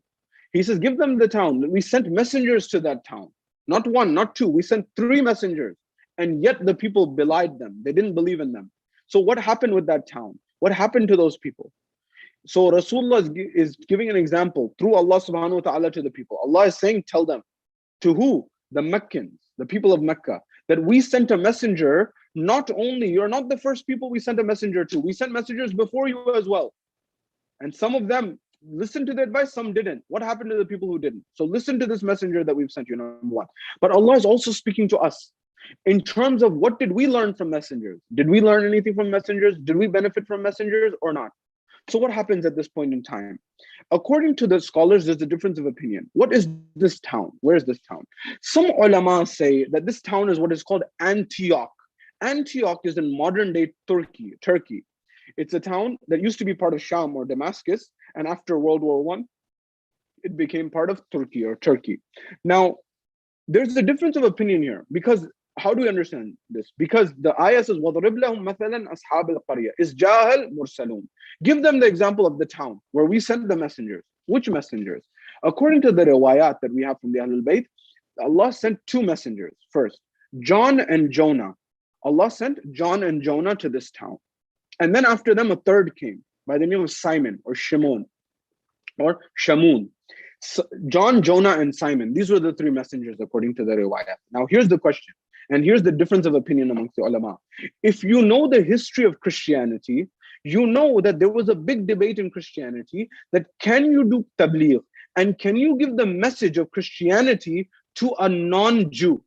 He says, give them the town. We sent messengers to that town. Not one, not two. We sent 3 messengers. And yet the people belied them. They didn't believe in them. So what happened with that town? What happened to those people? So Rasulullah is giving an example through Allah subhanahu wa ta'ala to the people. Allah is saying, tell them. To who? The Meccans, the people of Mecca. That we sent a messenger, not only, you're not the first people we sent a messenger to. We sent messengers before you as well. And some of them listened to the advice, some didn't. What happened to the people who didn't? So listen to this messenger that we've sent you, number one. But Allah is also speaking to us in terms of what did we learn from messengers? Did we learn anything from messengers? Did we benefit from messengers or not? So what happens at this point in time? According to the scholars, there's a difference of opinion. What is this town? Where is this town? Some ulama say that this town is what is called Antioch. Antioch is in modern day Turkey. It's a town that used to be part of Sham or Damascus, and after World War I, it became part of Turkey or Turkey. Now, there's a difference of opinion here, because how do we understand this? Because the ayah says, وَضْرِبْ لَهُمْ مَثَلًا أَصْحَابِ الْقَرْيَةِ إِذْ جَاءَ الْمُرْسَلُونَ. Give them the example of the town where we sent the messengers. Which messengers? According to the riwayat that we have from the Ahlul Bayt, Allah sent 2 messengers. First, John and Jonah. Allah sent John and Jonah to this town. And then after them, a third came by the name of Simon or Shimon or Shamun. So John, Jonah, and Simon. These were the 3 messengers according to the riwayat. Now here's the question. And here's the difference of opinion amongst the ulama. If you know the history of Christianity, you know that there was a big debate in Christianity that can you do tabligh and can you give the message of Christianity to a non-Jew?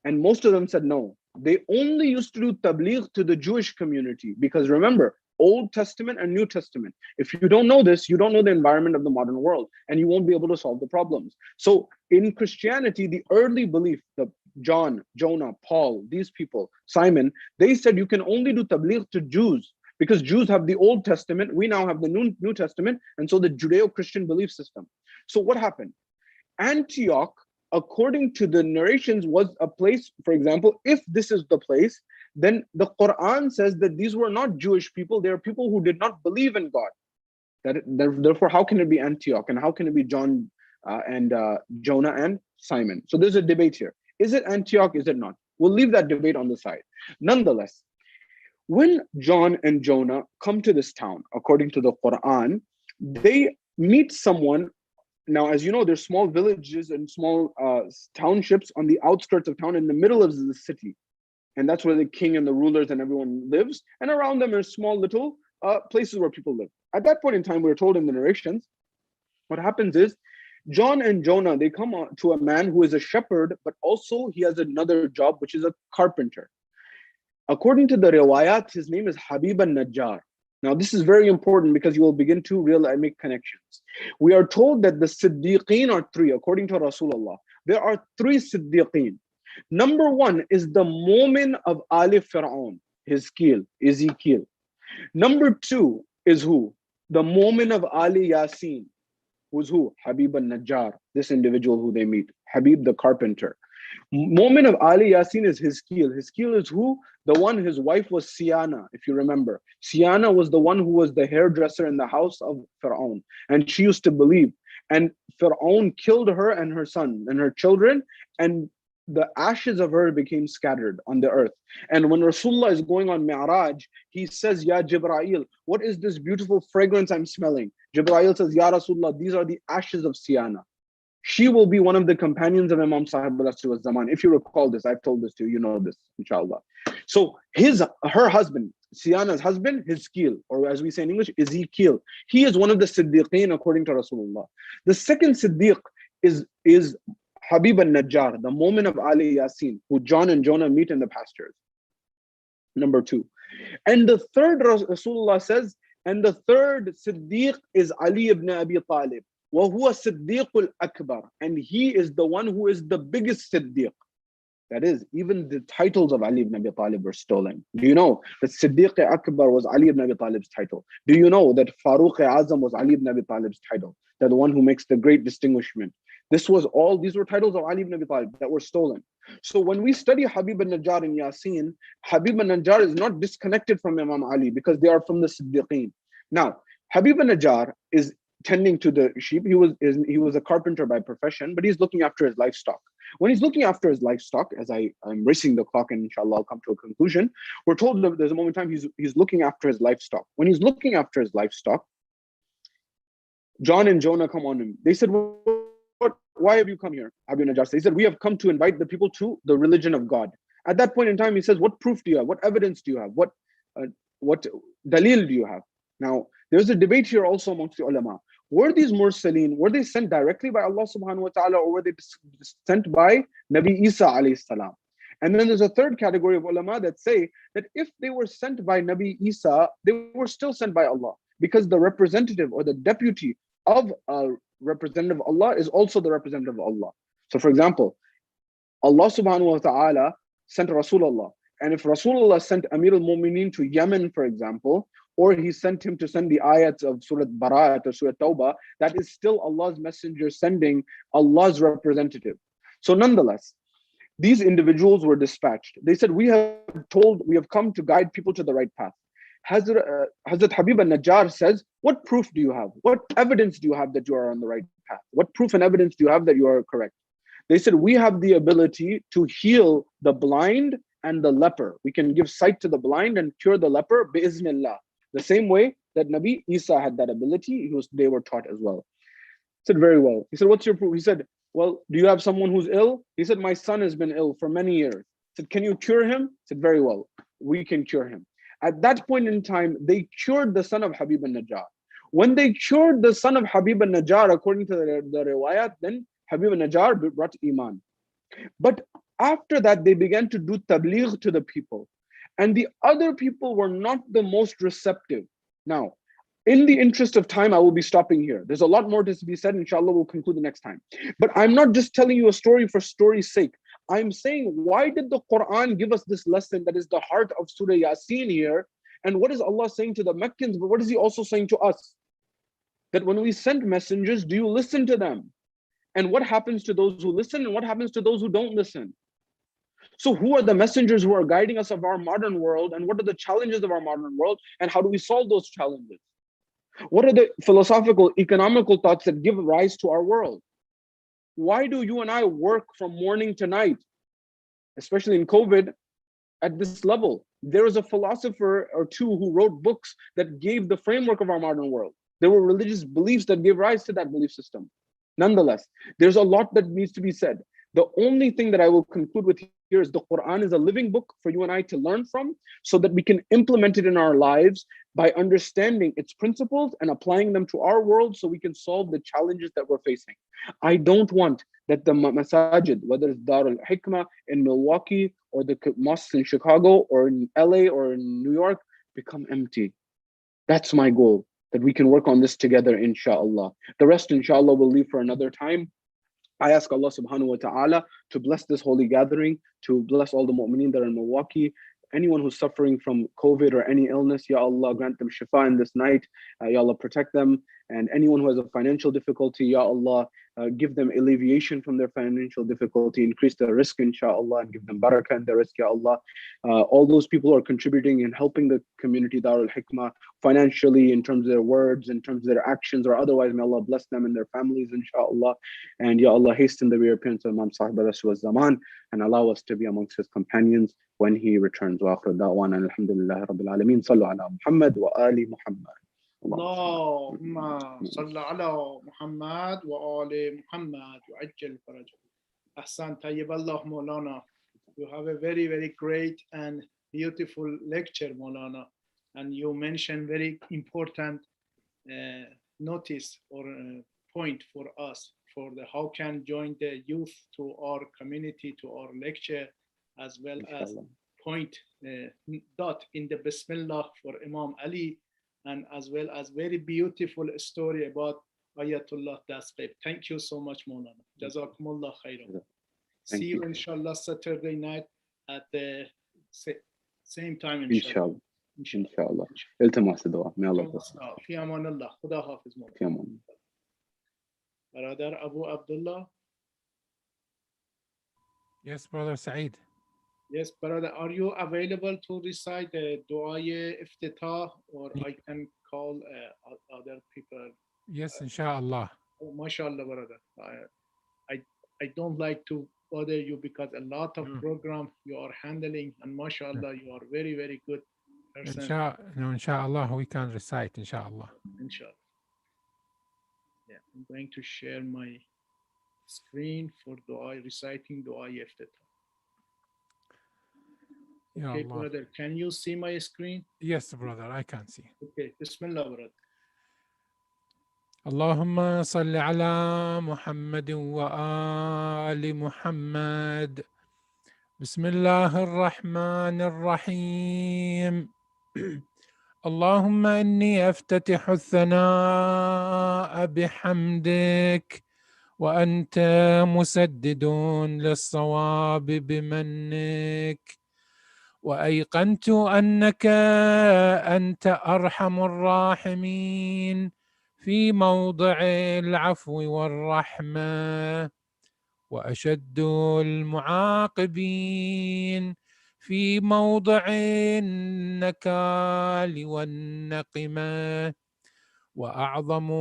And most of them said no. They only used to do tabligh to the Jewish community, because remember, Old Testament and New Testament. If you don't know this, you don't know the environment of the modern world, and you won't be able to solve the problems. So in Christianity, the early belief, the John, Jonah, Paul, these people, Simon, they said you can only do tabligh to Jews, because Jews have the Old Testament, we now have the New Testament, and so the Judeo-Christian belief system. So what happened? Antioch, according to the narrations, was a place, for example, if this is the place, then the Quran says that these were not Jewish people, they are people who did not believe in God. Therefore, how can it be Antioch? And how can it be John and Jonah and Simon? So there's a debate here. Is it Antioch? Is it not? We'll leave that debate on the side. Nonetheless, when John and Jonah come to this town, according to the Quran, they meet someone. Now, as you know, there's small villages and small townships on the outskirts of town in the middle of the city. And that's where the king and the rulers and everyone lives. And around them are small little places where people live. At that point in time, we were told in the narrations, what happens is, John and Jonah, they come to a man who is a shepherd, but also he has another job, which is a carpenter. According to the riwayat, his name is Habib al-Najjar. Now, this is very important because you will begin to make connections. We are told that the Siddiqeen are 3, according to Rasulullah. There are 3 Siddiqeen. Number 1 is the Mu'min of Ali Fir'aun, Ezekiel. Number 2 is who? The Mu'min of Ali Yasin. Who's who? Habib al-Najjar, this individual who they meet. Habib the carpenter. Mu'min of Ali Yasin is Hizkil. Hizkil is who? The one, his wife was Siana, if you remember. Siana was the one who was the hairdresser in the house of Fir'aun. And she used to believe. And Fir'aun killed her and her son and her children. And the ashes of her became scattered on the earth. And when Rasulullah is going on Mi'raj, he says, Ya Jibra'il, what is this beautiful fragrance I'm smelling? Jibra'il says, Ya Rasulullah, these are the ashes of Siana. She will be one of the companions of Imam Sahib al Zaman. If you recall this, I've told this to you, you know this, inshallah. So her husband, Siana's husband, Hizkil, or as we say in English, Ezekiel. He is one of the Siddiqeen according to Rasulullah. The second Siddiq is Habib al-Najjar, the Mu'min of Ali Yasin, who John and Jonah meet in the pastures. Number 2. And the third, Rasulullah says, and the third Siddiq is Ali ibn Abi Talib. وَهُوَ صِدِّيقُ الْأَكْبَرِ. And he is the one who is the biggest Siddiq. That is, even the titles of Ali ibn Abi Talib were stolen. Do you know that Siddiq Akbar was Ali ibn Abi Talib's title? Do you know that Farooq Azam was Ali ibn Abi Talib's title? That the one who makes the great distinguishment. These were titles of Ali ibn Abi Talib that were stolen. So when we study Habib al-Najjar in Yasin, Habib al-Najjar is not disconnected from Imam Ali because they are from the Siddiqeen. Now, Habib al-Najjar is tending to the sheep. He was a carpenter by profession, but he's looking after his livestock. When he's looking after his livestock, as I'm racing the clock and inshallah I'll come to a conclusion, we're told that there's a moment in time he's looking after his livestock. When he's looking after his livestock, John and Jonah come on him. They said, why have you come here? Habib Najjar said, he said, we have come to invite the people to the religion of God. At that point in time, he says, what proof do you have? What evidence do you have? What dalil do you have? Now, there's a debate here also amongst the ulama. Were these mursaleen, were they sent directly by Allah subhanahu wa ta'ala, or were they sent by Nabi Isa alayhi salam? And then there's a third category of ulama that say that if they were sent by Nabi Isa, they were still sent by Allah, because the representative or the deputy of a representative of Allah is also the representative of Allah. So for example, Allah subhanahu wa ta'ala sent Rasulullah. And if Rasulullah sent Amir al-Mu'mineen to Yemen, for example, or he sent him to send the ayats of Surah Bara'at or Surah Tawbah, that is still Allah's messenger sending Allah's representative. So nonetheless, these individuals were dispatched. They said, we have come to guide people to the right path. Hazrat Habib al-Najjar says, what proof do you have? What evidence do you have that you are on the right path? What proof and evidence do you have that you are correct? They said, we have the ability to heal the blind and the leper. We can give sight to the blind and cure the leper, bi'iznillah. The same way that Nabi Isa had that ability, they were taught as well. He said, very well. He said, what's your proof? He said, well, do you have someone who's ill? He said, my son has been ill for many years. He said, can you cure him? He said, very well, we can cure him. At that point in time, they cured the son of Habib al-Najjar. When they cured the son of Habib al-Najjar, according to the riwayat, then Habib al-Najjar brought Iman. But after that, they began to do tabligh to the people. And the other people were not the most receptive. Now, in the interest of time, I will be stopping here. There's a lot more to be said. Inshallah, we'll conclude the next time. But I'm not just telling you a story for story's sake. I'm saying, why did the Quran give us this lesson that is the heart of Surah Yasin here? And what is Allah saying to the Meccans? But what is He also saying to us? That when we send messengers, do you listen to them? And what happens to those who listen? And what happens to those who don't listen? So who are the messengers who are guiding us of our modern world? And what are the challenges of our modern world? And how do we solve those challenges? What are the philosophical, economical thoughts that give rise to our world? Why do you and I work from morning to night, especially in COVID, at this level? There is a philosopher or two who wrote books that gave the framework of our modern world. There were religious beliefs that gave rise to that belief system. Nonetheless, there's a lot that needs to be said. The only thing that I will conclude with here is the Quran is a living book for you and I to learn from, so that we can implement it in our lives by understanding its principles and applying them to our world, so we can solve the challenges that we're facing. I don't want that the masajid, whether it's Dar-ul-Hikmah in Milwaukee or the mosques in Chicago or in LA or in New York, become empty. That's my goal, that we can work on this together, inshallah. The rest, inshallah, we'll leave for another time. I ask Allah subhanahu wa ta'ala to bless this holy gathering, to bless all the mu'mineen that are in Milwaukee. Anyone who's suffering from COVID or any illness, Ya Allah, grant them shifa in this night. Ya Allah, protect them. And anyone who has a financial difficulty, Ya Allah, give them alleviation from their financial difficulty, increase their risk, inshallah, and give them barakah in their risk, Ya Allah. All those people who are contributing and helping the community, Dar-ul-Hikmah, financially, in terms of their words, in terms of their actions, or otherwise, may Allah bless them and their families, inshallah. And Ya Allah, hasten the reappearance of Imam Sahib al Zaman, and allow us to be amongst his companions when he returns. Wa akhir da'wana alhamdulillahi rabbil alameen. Sallu ala Muhammad wa ali Muhammad. اللهم صل على محمد وآل محمد وعجل فرجه. Ahsan Tayyib Allah Maulana. You have a very, very great and beautiful lecture, Maulana. And you mentioned very important notice or point for us for the how can join the youth to our community, to our lecture, as well as point dot in the Bismillah for Imam Ali, and as well as very beautiful story about Ayatollah Dasbib. Thank you so much, Maulana. Jazakumullah khairan. see you inshallah Saturday night at the same time inshallah. Inshallah. التماس الدعاء. May Allah bless you. في أمان الله. خدا حافظ مولانا. في أمان. Brother Abu Abdullah. Yes, brother Saeed. Yes, brother. Are you available to recite the Dua Iftitah, or I can call other people? Yes, inshallah. Oh, mashallah, brother. I don't like to bother you because a lot of program you are handling, and mashallah, you are very, very good person. Inshallah, we can recite, inshallah. Inshallah. Yeah, I'm going to share my screen for Dua, reciting Dua Iftitah. Okay, brother, can you see my screen? Yes, brother, I can see. Okay, Bismillah, brother. اللهم صل على محمد وآل محمد. بسم الله الرحمن الرحيم. اللهم إني أفتتح الثناء بحمدك وأنت مسدد للصواب بمنك، وأيقنت أنك أنت أرحم الراحمين في موضع العفو والرحمة، وأشد المعاقبين في موضع النكال والنقمة، وأعظم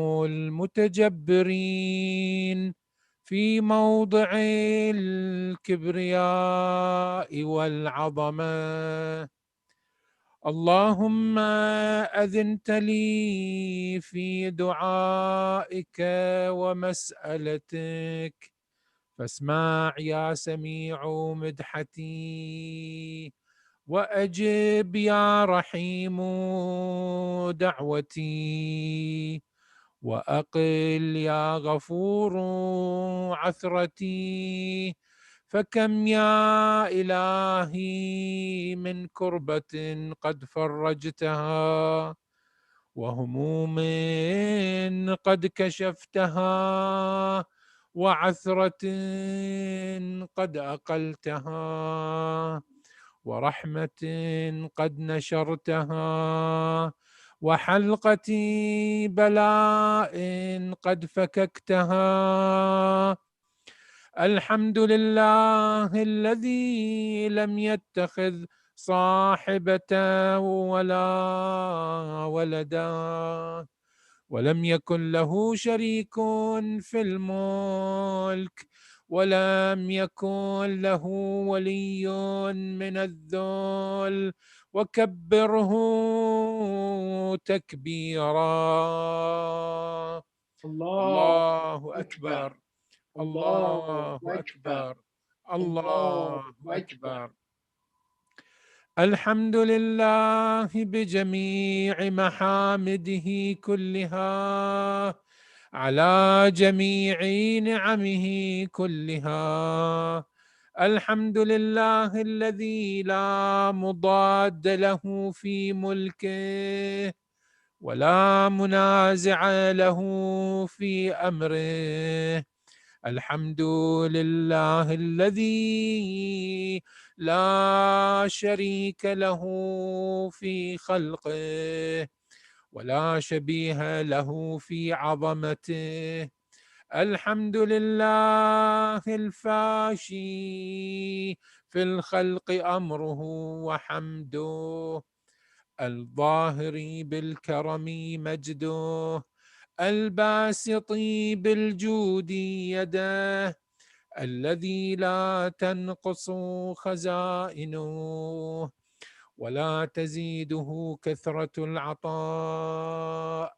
المتجبرين في موضع الكبرياء والعظمة. اللهم أذنت لي في دعائك ومسألتك، فاسمع يا سميع مدحتي، وأجب يا رحيم دعوتي، وأقل يا غفور عثرتي. فكم يا إلهي من كربة قد فرجتها، وهموم قد كشفتها، وعثرة قد أقلتها، ورحمة قد نشرتها، وحلقة بلاء قد فككتها. الحمد لله الذي لم يتخذ صاحبة ولا ولدا، ولم يكن له شريك في الملك، ولم يكن له ولي من الذل، وكبره تكبيرا. الله أكبر، الله أكبر، الله أكبر. الحمد لله بجميع محامده كلها، على جميع نعمه كلها. الحمد لله الذي لا مضاد له في ملكه، ولا منازع له في أمره. الحمد لله الذي لا شريك له في خلقه، ولا شبيه له في عظمته. الحمد لله الفاشي في الخلق أمره وحمده، الظاهر بالكرم مجده، الباسط بالجود يده، الذي لا تنقص خزائنه، ولا تزيده كثرة العطاء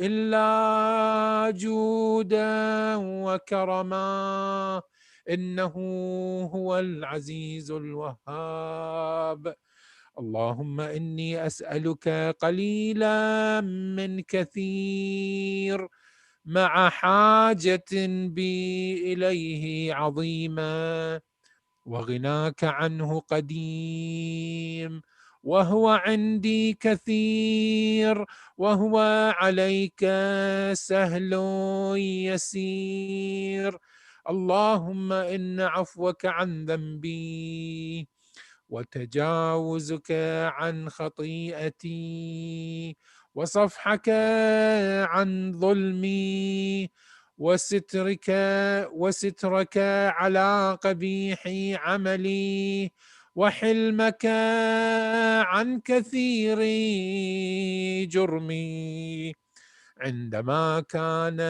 إلا جودا وكرما، إنه هو العزيز الوهاب. اللهم إني أسألك قليلا من كثير، مع حاجة بي إليه عظيمة، وغناك عنه قديم، وهو عندي كثير، وهو عليك سهل يسير. اللهم إن عفوك عن ذنبي وتجاوزك عن خطيئتي وصفحك عن ظلمي وسترك على قبيح عملي وحلمك عن كثير جرمي عندما كان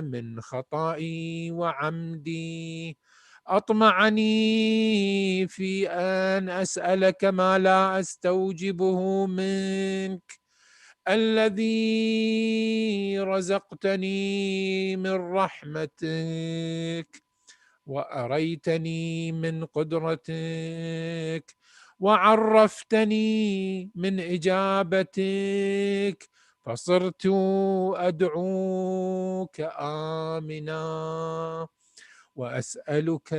من خطئي وعمدي أطمعني في أن أسألك ما لا أستوجبه منك الذي رزقتني من رحمتك وأريتني من قدرتك وعرفتني من إجابتك فصرت أدعوك آمنا وأسألك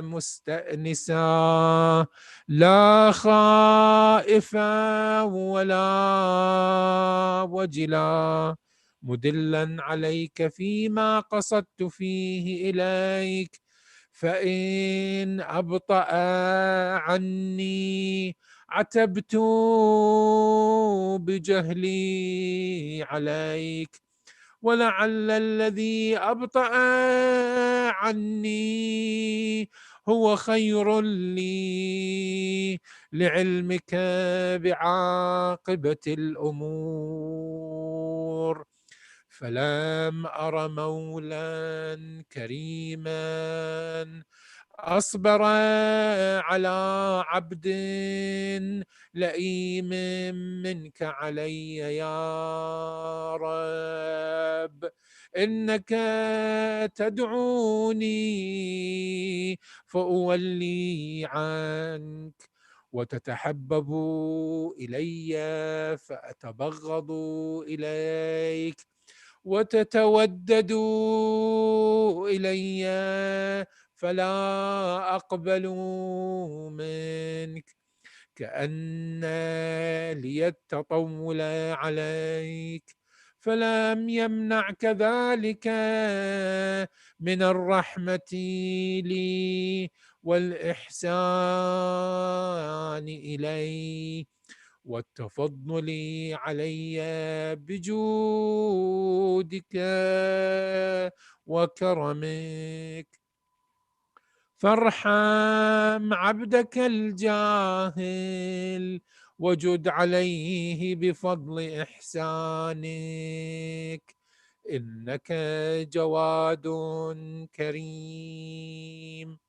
مستأنسا لا خائفا ولا وجلا مدلا عليك فيما قصدت فيه إليك فإن أبطأ عني عتبت بجهلي عليك ولعل الذي أبطأ عني هو خير لي لعلمك بعاقبة الأمور فلم أر مولا كريما أصبر على عبد لئيم منك علي يا رب إنك تدعوني فأولي عنك وتتحبب إلي فأتبغض إليك وتتودد إلي فلا أقبل منك كأن لي التطول عليك فلم يمنعك ذلك من الرحمة لي والإحسان إلي والتفضل علي بجودك وكرمك فارحم عبدك الجاهل وجد عليه بفضل إحسانك إنك جواد كريم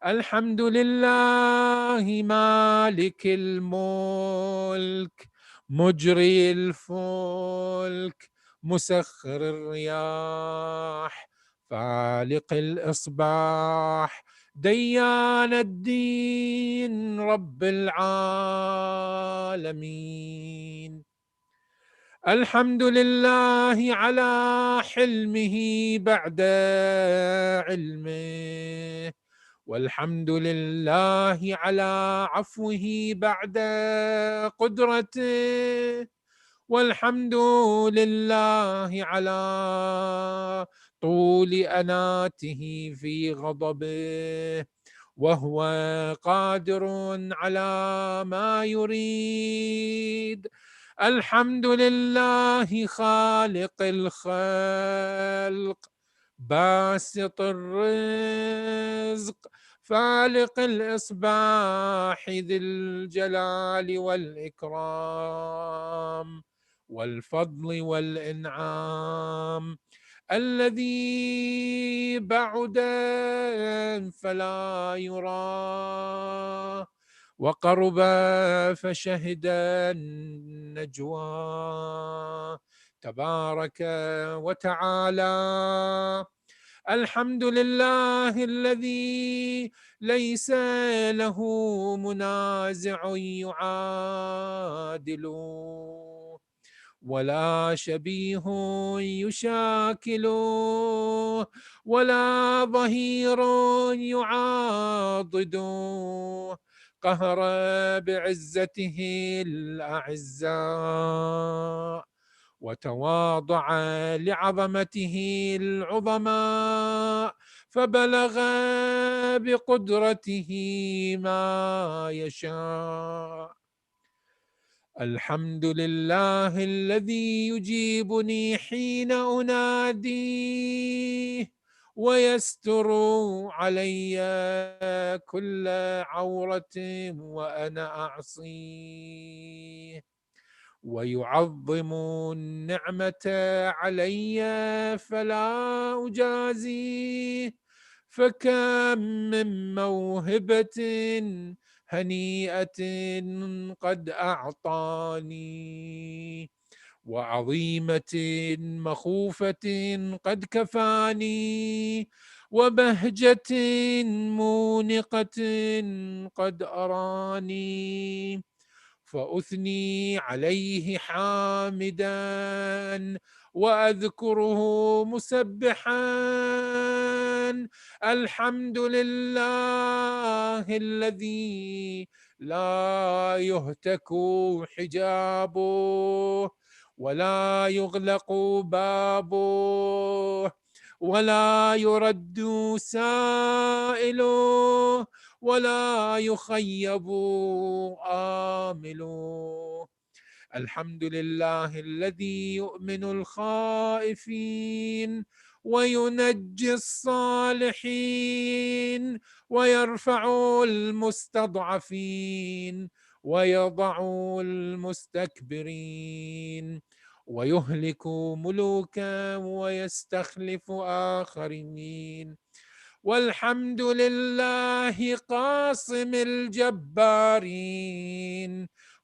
الحمد لله مالك الملك مجري الفلك مسخر الرياح فالق الإصباح ديان الدين رب العالمين الحمد لله على حلمه بعد علمه والحمد لله على عفوه بعد قدرته والحمد لله على طول أناته في غضبه وهو قادر على ما يريد الحمد لله خالق الخلق باسط الرزق فالق الإصباح ذي الجلال والإكرام والفضل والإنعام الذي بعد فلا يرى وقرب فشهد النجوى تبارك وتعالى الحمد لله الذي ليس له منازع يعادله ولا شبيه يشاكله ولا ظهير يعاضده قهر بعزته الأعزاء وتواضع لعظمته العظماء فبلغ بقدرته ما يشاء. الحمد لله الذي يجيبني حين أناديه ويستر علي كل عورة وأنا أعصيه، ويعظم النعمة علي فلا أجازيه. فكم من موهبة هنيئة قد أعطاني، وعظيمة مخوفة قد كفاني، وبهجة مونقة قد أراني. فأثني عليه حامدا وأذكره مسبحا. الحمد لله الذي لا يهتك حجابه ولا يغلق بابه ولا يرد سائله ولا يخيب آمله. الحمد لله الذي يؤمن الخائفين وينجي الصالحين ويرفع المستضعفين ويضع المستكبرين ويهلك ملوكا ويستخلف آخرين. والحمد لله قاصم الجبارين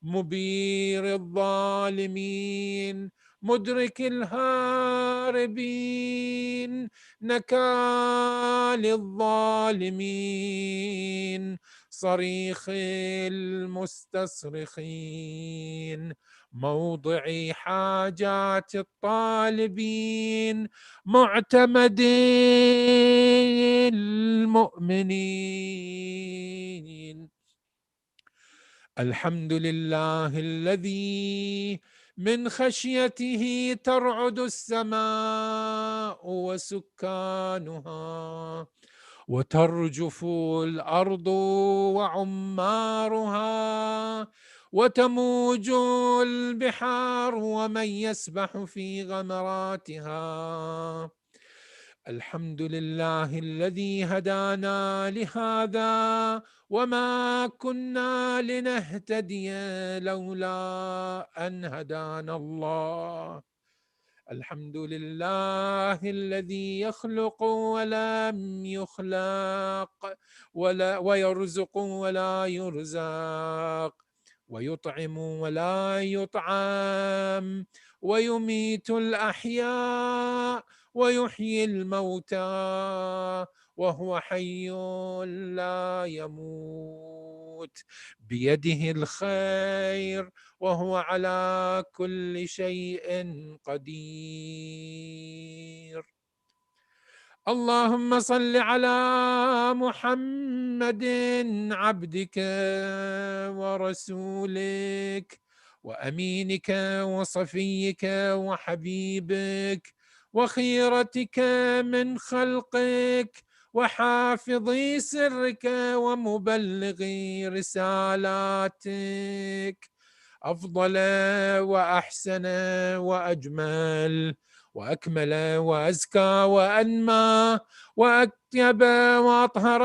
مبير الظالمين مدرك الهاربين نكال الظالمين صريخ المستصرخين موضع حاجات الطالبين معتمد المؤمنين. الحمد لله الذي من خشيته ترعد السماء وسكانها وترجف الأرض وعمارها وتموج البحار ومن يسبح في غمراتها. الحمد لله الذي هدانا لهذا وما كنا لنهتدي لولا أن هدانا الله. الحمد لله الذي يخلق ولم يخلق ويرزق ولا يرزق ويطعم ولا يطعم ويميت الأحياء ويحيي الموتى وهو حي لا يموت بيده الخير وهو على كل شيء قدير. اللهم صل على محمد عبدك ورسولك وأمينك وصفيك وحبيبك وخيرتك من خلقك وحافظ سرك ومبلغ رسالاتك أفضل وأحسن وأجمل وأكمل وأزكى وأنمى وأطيب وأطهر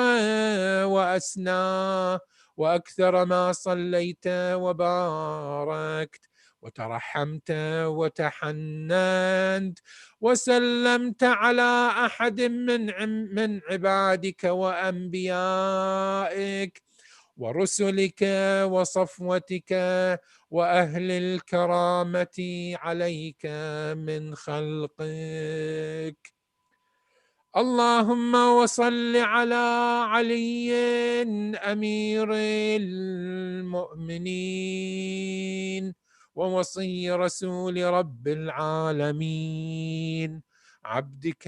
وأسنى وأكثر ما صليت وباركت وترحمت وتحننت وسلمت على أحد من عبادك وأنبيائك ورسلك وصفوتك وأهل الكرامة عليك من خلقك. اللهم وصل على علي أمير المؤمنين ووصي رسول رب العالمين عبدك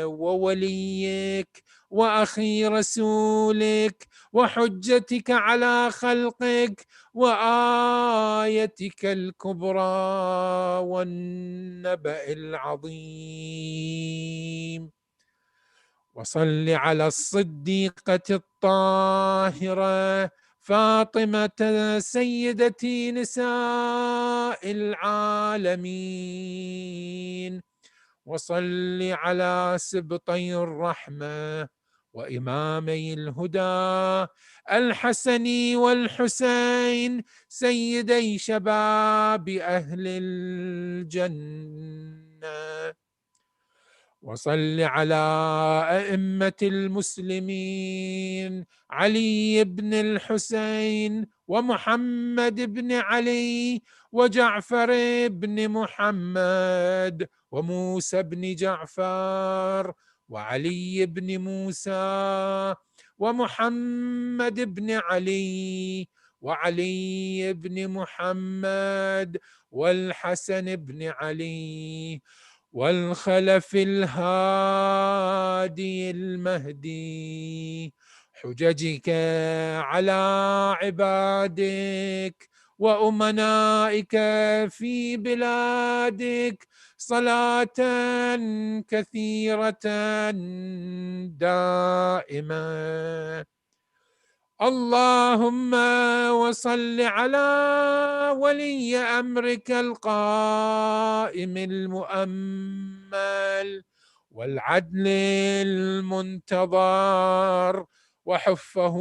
ووليك وأخي رسولك وحجتك على خلقك وآيتك الكبرى والنبأ العظيم وصل على الصديقة الطاهرة فاطمة سيدة نساء العالمين، وصل على سبطي الرحمة وإمامي الهدى الحسن والحسين سيدي شباب أهل الجنة، وصل على أئمة المسلمين علي بن الحسين ومحمد بن علي وجعفر بن محمد وموسى بن جعفر وعلي بن موسى ومحمد بن علي وعلي بن محمد والحسن بن علي والخلف الهادي المهدي، حججك على عبادك وأمنائك في بلادك صلاة كثيرة دائمة. اللهم وصل على ولي أمرك القائم المؤمل والعدل المنتظر، وحفه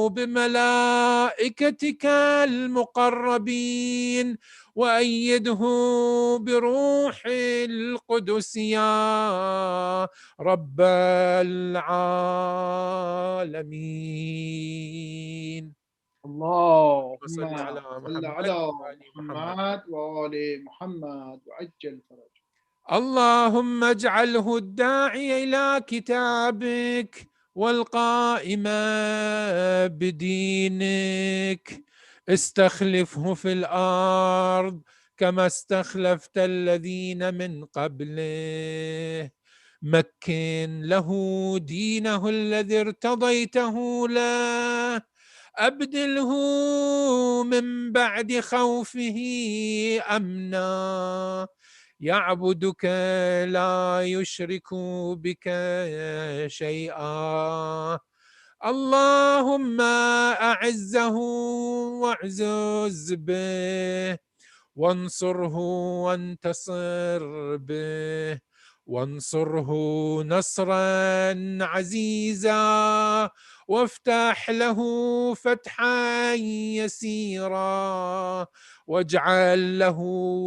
بملائكتك المقربين، وأيده بروح القدس يا رب العالمين. اللهم وصل على صل محمد على وآل محمد. محمد وآل محمد وعجل فرجه. اللهم اجعله الداعي إلى كتابك والقائم بدينك، استخلفه في الأرض كما استخلفت الذين من قبله، مكن له دينه الذي ارتضيته له، أبدله من بعد خوفه أمنا، يعبدك لا يشرك بك شيئا. اللهم أعزه واعزز به، وانصره وانتصر به، وانصره نصرا عزيزا، وافتح له فتحا يسيرا، واجعل له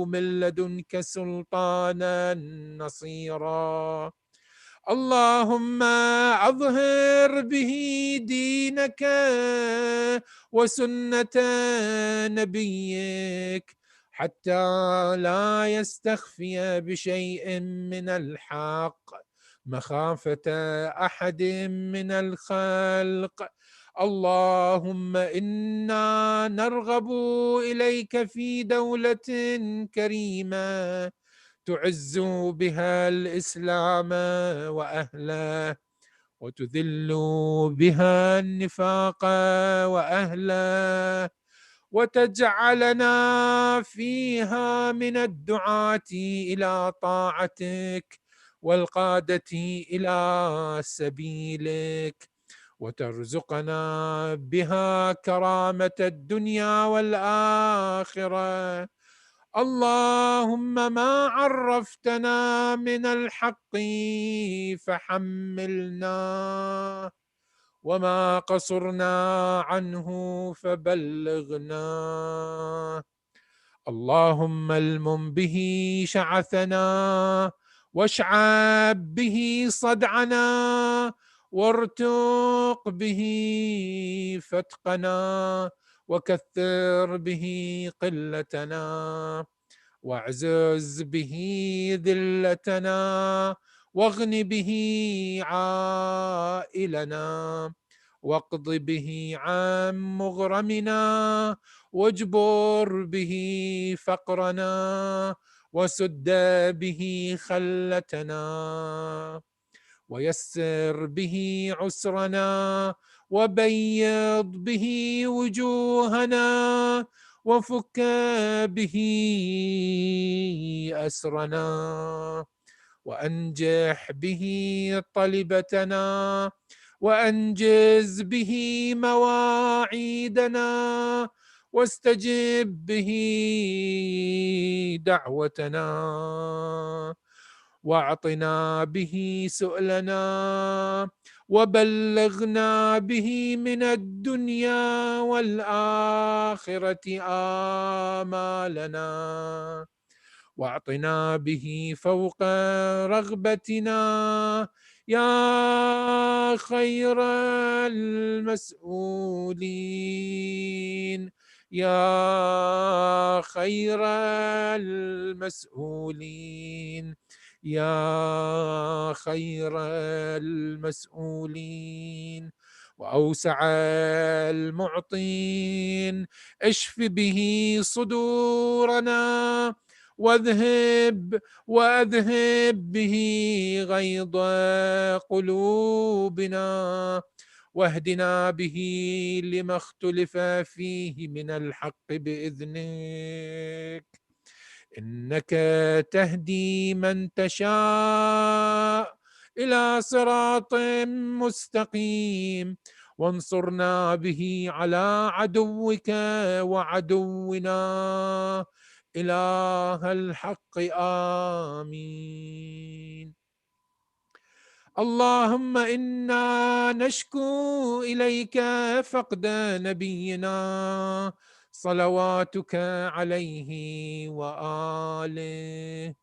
من لدنك سلطانا نصيرا. اللهم أظهر به دينك وسنة نبيك، حتى لا يستخفي بشيء من الحق مخافة أحد من الخلق. اللهم إنا نرغب إليك في دولة كريمة تعز بها الإسلام وأهله، وتذل بها النفاق وأهله، وتجعلنا فيها من الدعاة إلى طاعتك والقادة إلى سبيلك، وترزقنا بها كرامة الدنيا والآخرة. اللهم ما عرفتنا من الحق فحملنا، وما قصرنا عنه فبلغنا. اللهم المم به شعثنا، واشعب به صدعنا، وارتق به فتقنا، وكثر به قلتنا، واعزز به ذلتنا، واغن به عائلنا، واقض به عن مغرمنا، واجبر به فقرنا، وسد به خلتنا، ويسر به عسرنا، وبيض به وجوهنا، وفك به أسرنا، وأنجح به طلبتنا، وأنجز به مواعيدنا، واستجب به دعوتنا، واعطنا به سؤلنا، وبلغنا به من الدنيا والآخرة آمالنا، واعطنا به فوق رغبتنا يا خير المسؤولين، يا خير المسؤولين، يا خير المسؤولين، وأوسع المعطين. اشف به صدورنا، واذهب به غيظ قلوبنا، واهدنا به لما اختلف فيه من الحق بإذنك، إنك تهدي من تشاء إلى صراط مستقيم، وانصرنا به على عدوك وعدونا إله الحق. آمين. اللهم إنا نشكو إليك فقد نبينا صلواتك عليه وآله،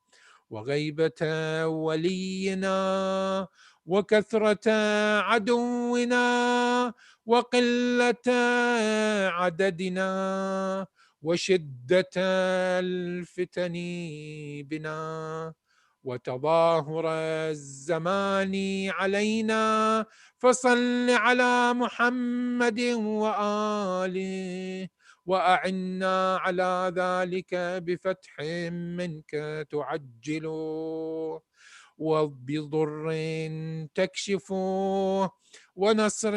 وغيبة ولينا، وكثرة عدونا، وقلة عددنا، وشدة الفتن بنا، وتظاهر الزمان علينا. فصل على محمد وآله، وأعنا على ذلك بفتح منك تعجله، وبضر تكشفه، ونصر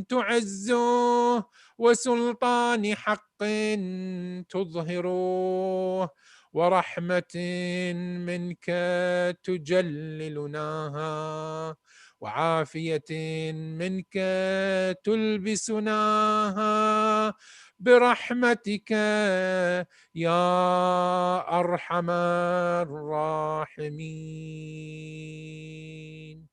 تعزه، وسلطان حق تظهره، ورحمة منك تجللناها، وعافية منك تلبسناها، برحمتك يا أرحم الراحمين.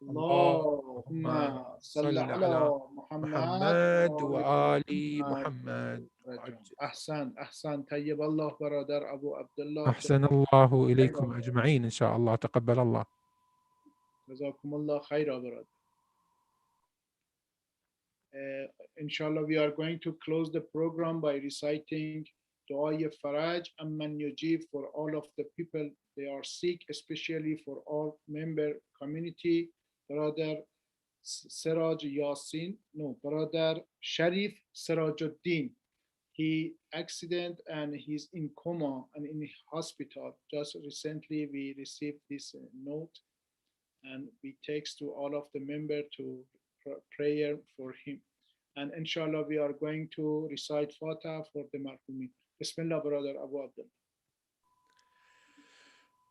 اللهم اللهم صل صل على على محمد محمد وآل وآل محمد. محمد. أحسن طيب الله برادر أبو عبد الله، أحسن الله إليكم أجمعين إن شاء الله، تقبل الله. جزاكم الله خيرا برادر. Inshallah, we are going to close the program by reciting Dua Faraj Amman Yujib for all of the people they are sick, especially for all member community. Brother Siraj Yasin, no, Brother Sharif Sirajuddin. He accident and he's in coma and in hospital. Just recently we received this note, and we text to all of the member to prayer for him. And inshallah, we are going to recite Fatah for the marhumin. Bismillah, brother Abu Abdullah.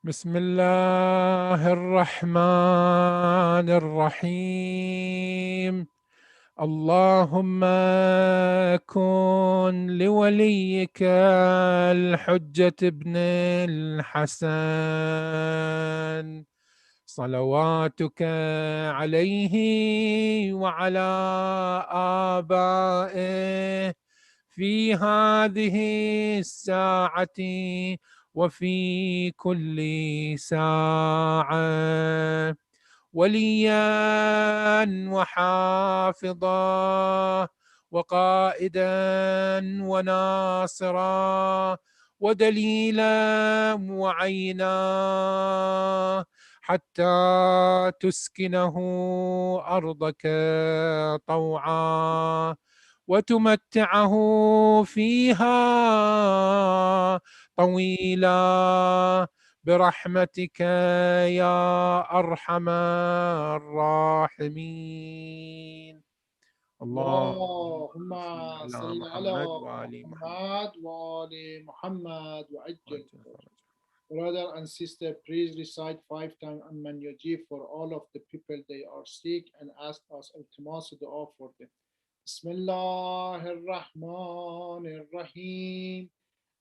بسم الله الرحمن الرحيم. اللهم كن لوليك الحجة ابن الحسن صلواتك عليه وعلى آبائه في هذه الساعة وفي كل ساعة، وليا وحافظا، وقائدا وناصرا، ودليلا وعينا، حتى تسكنه أرضك طوعا، وتمتعه فيها طويلا، برحمتك يا أرحم الراحمين. اللهم اللهم صل صل على على محمد وآل محمد محمد وآل محمد وعجل وعجل فرجه. فرجه. Brother and sister, please recite 5 times Amman Yajib for all of the people they are sick and ask us ultimas dua for them. Bismillah ar-Rahman ar-Rahim.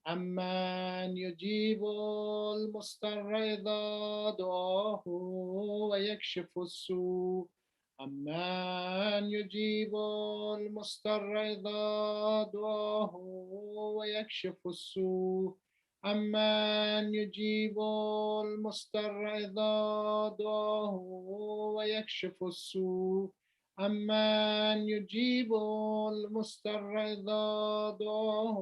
أمن يجيب المضطر إذا دعاه ويكشف السوء أمن يجيب المضطر إذا دعاه ويكشف السوء أمن يجيب المضطر إذا دعاه ويكشف السوء أمن يجيب المضطر إذا دعاه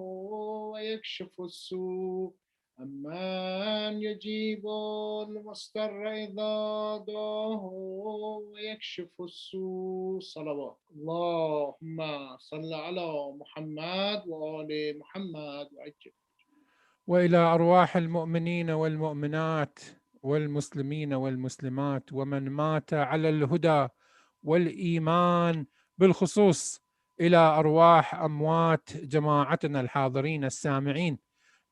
ويكشف السوء أمن يجيب المضطر إذا دعاه ويكشف السوء صلوات اللهم صل على محمد وآل محمد وعجل. وإلى أرواح المؤمنين والمؤمنات والمسلمين والمسلمات ومن مات على الهدى والإيمان، بالخصوص إلى أرواح أموات جماعتنا الحاضرين السامعين،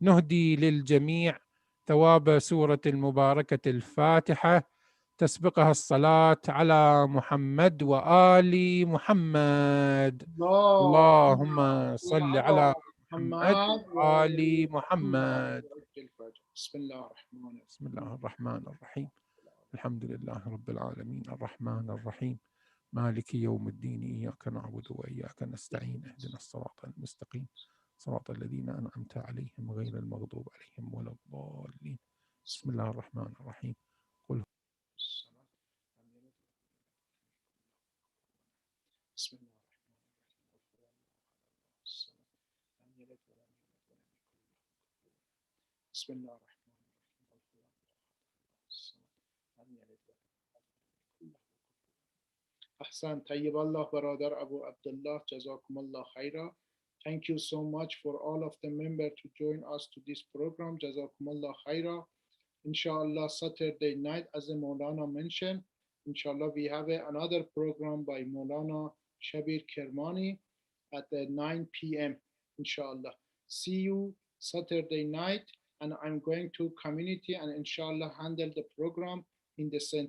نهدي للجميع ثواب سورة المباركة الفاتحة تسبقها الصلاة على محمد وآل محمد. اللهم صل على محمد وآل محمد. بسم الله الرحمن الرحيم. بسم الله الرحمن الرحيم. الحمد لله رب العالمين الرحمن الرحيم مالك يوم الدين، إياك نعبد وإياك نستعين، اهدنا الصراط المستقيم صراط الذين أنعمت عليهم غير المغضوب عليهم ولا الضالين. بسم الله الرحمن الرحيم. قل بسم الله بسم الله الرحمن الرحيم. أحسن. طيب الله برادر Abu Abdullah, Jazakumullah khaira. Thank you so much for all of the members to join us to this program. Jazakumullah khaira. Inshallah, Saturday night, as the Maulana mentioned, inshallah, we have another program by Maulana Shabbir Kirmani at 9 p.m. Inshallah. See you Saturday night, and I'm going to community and inshallah handle the program in the center.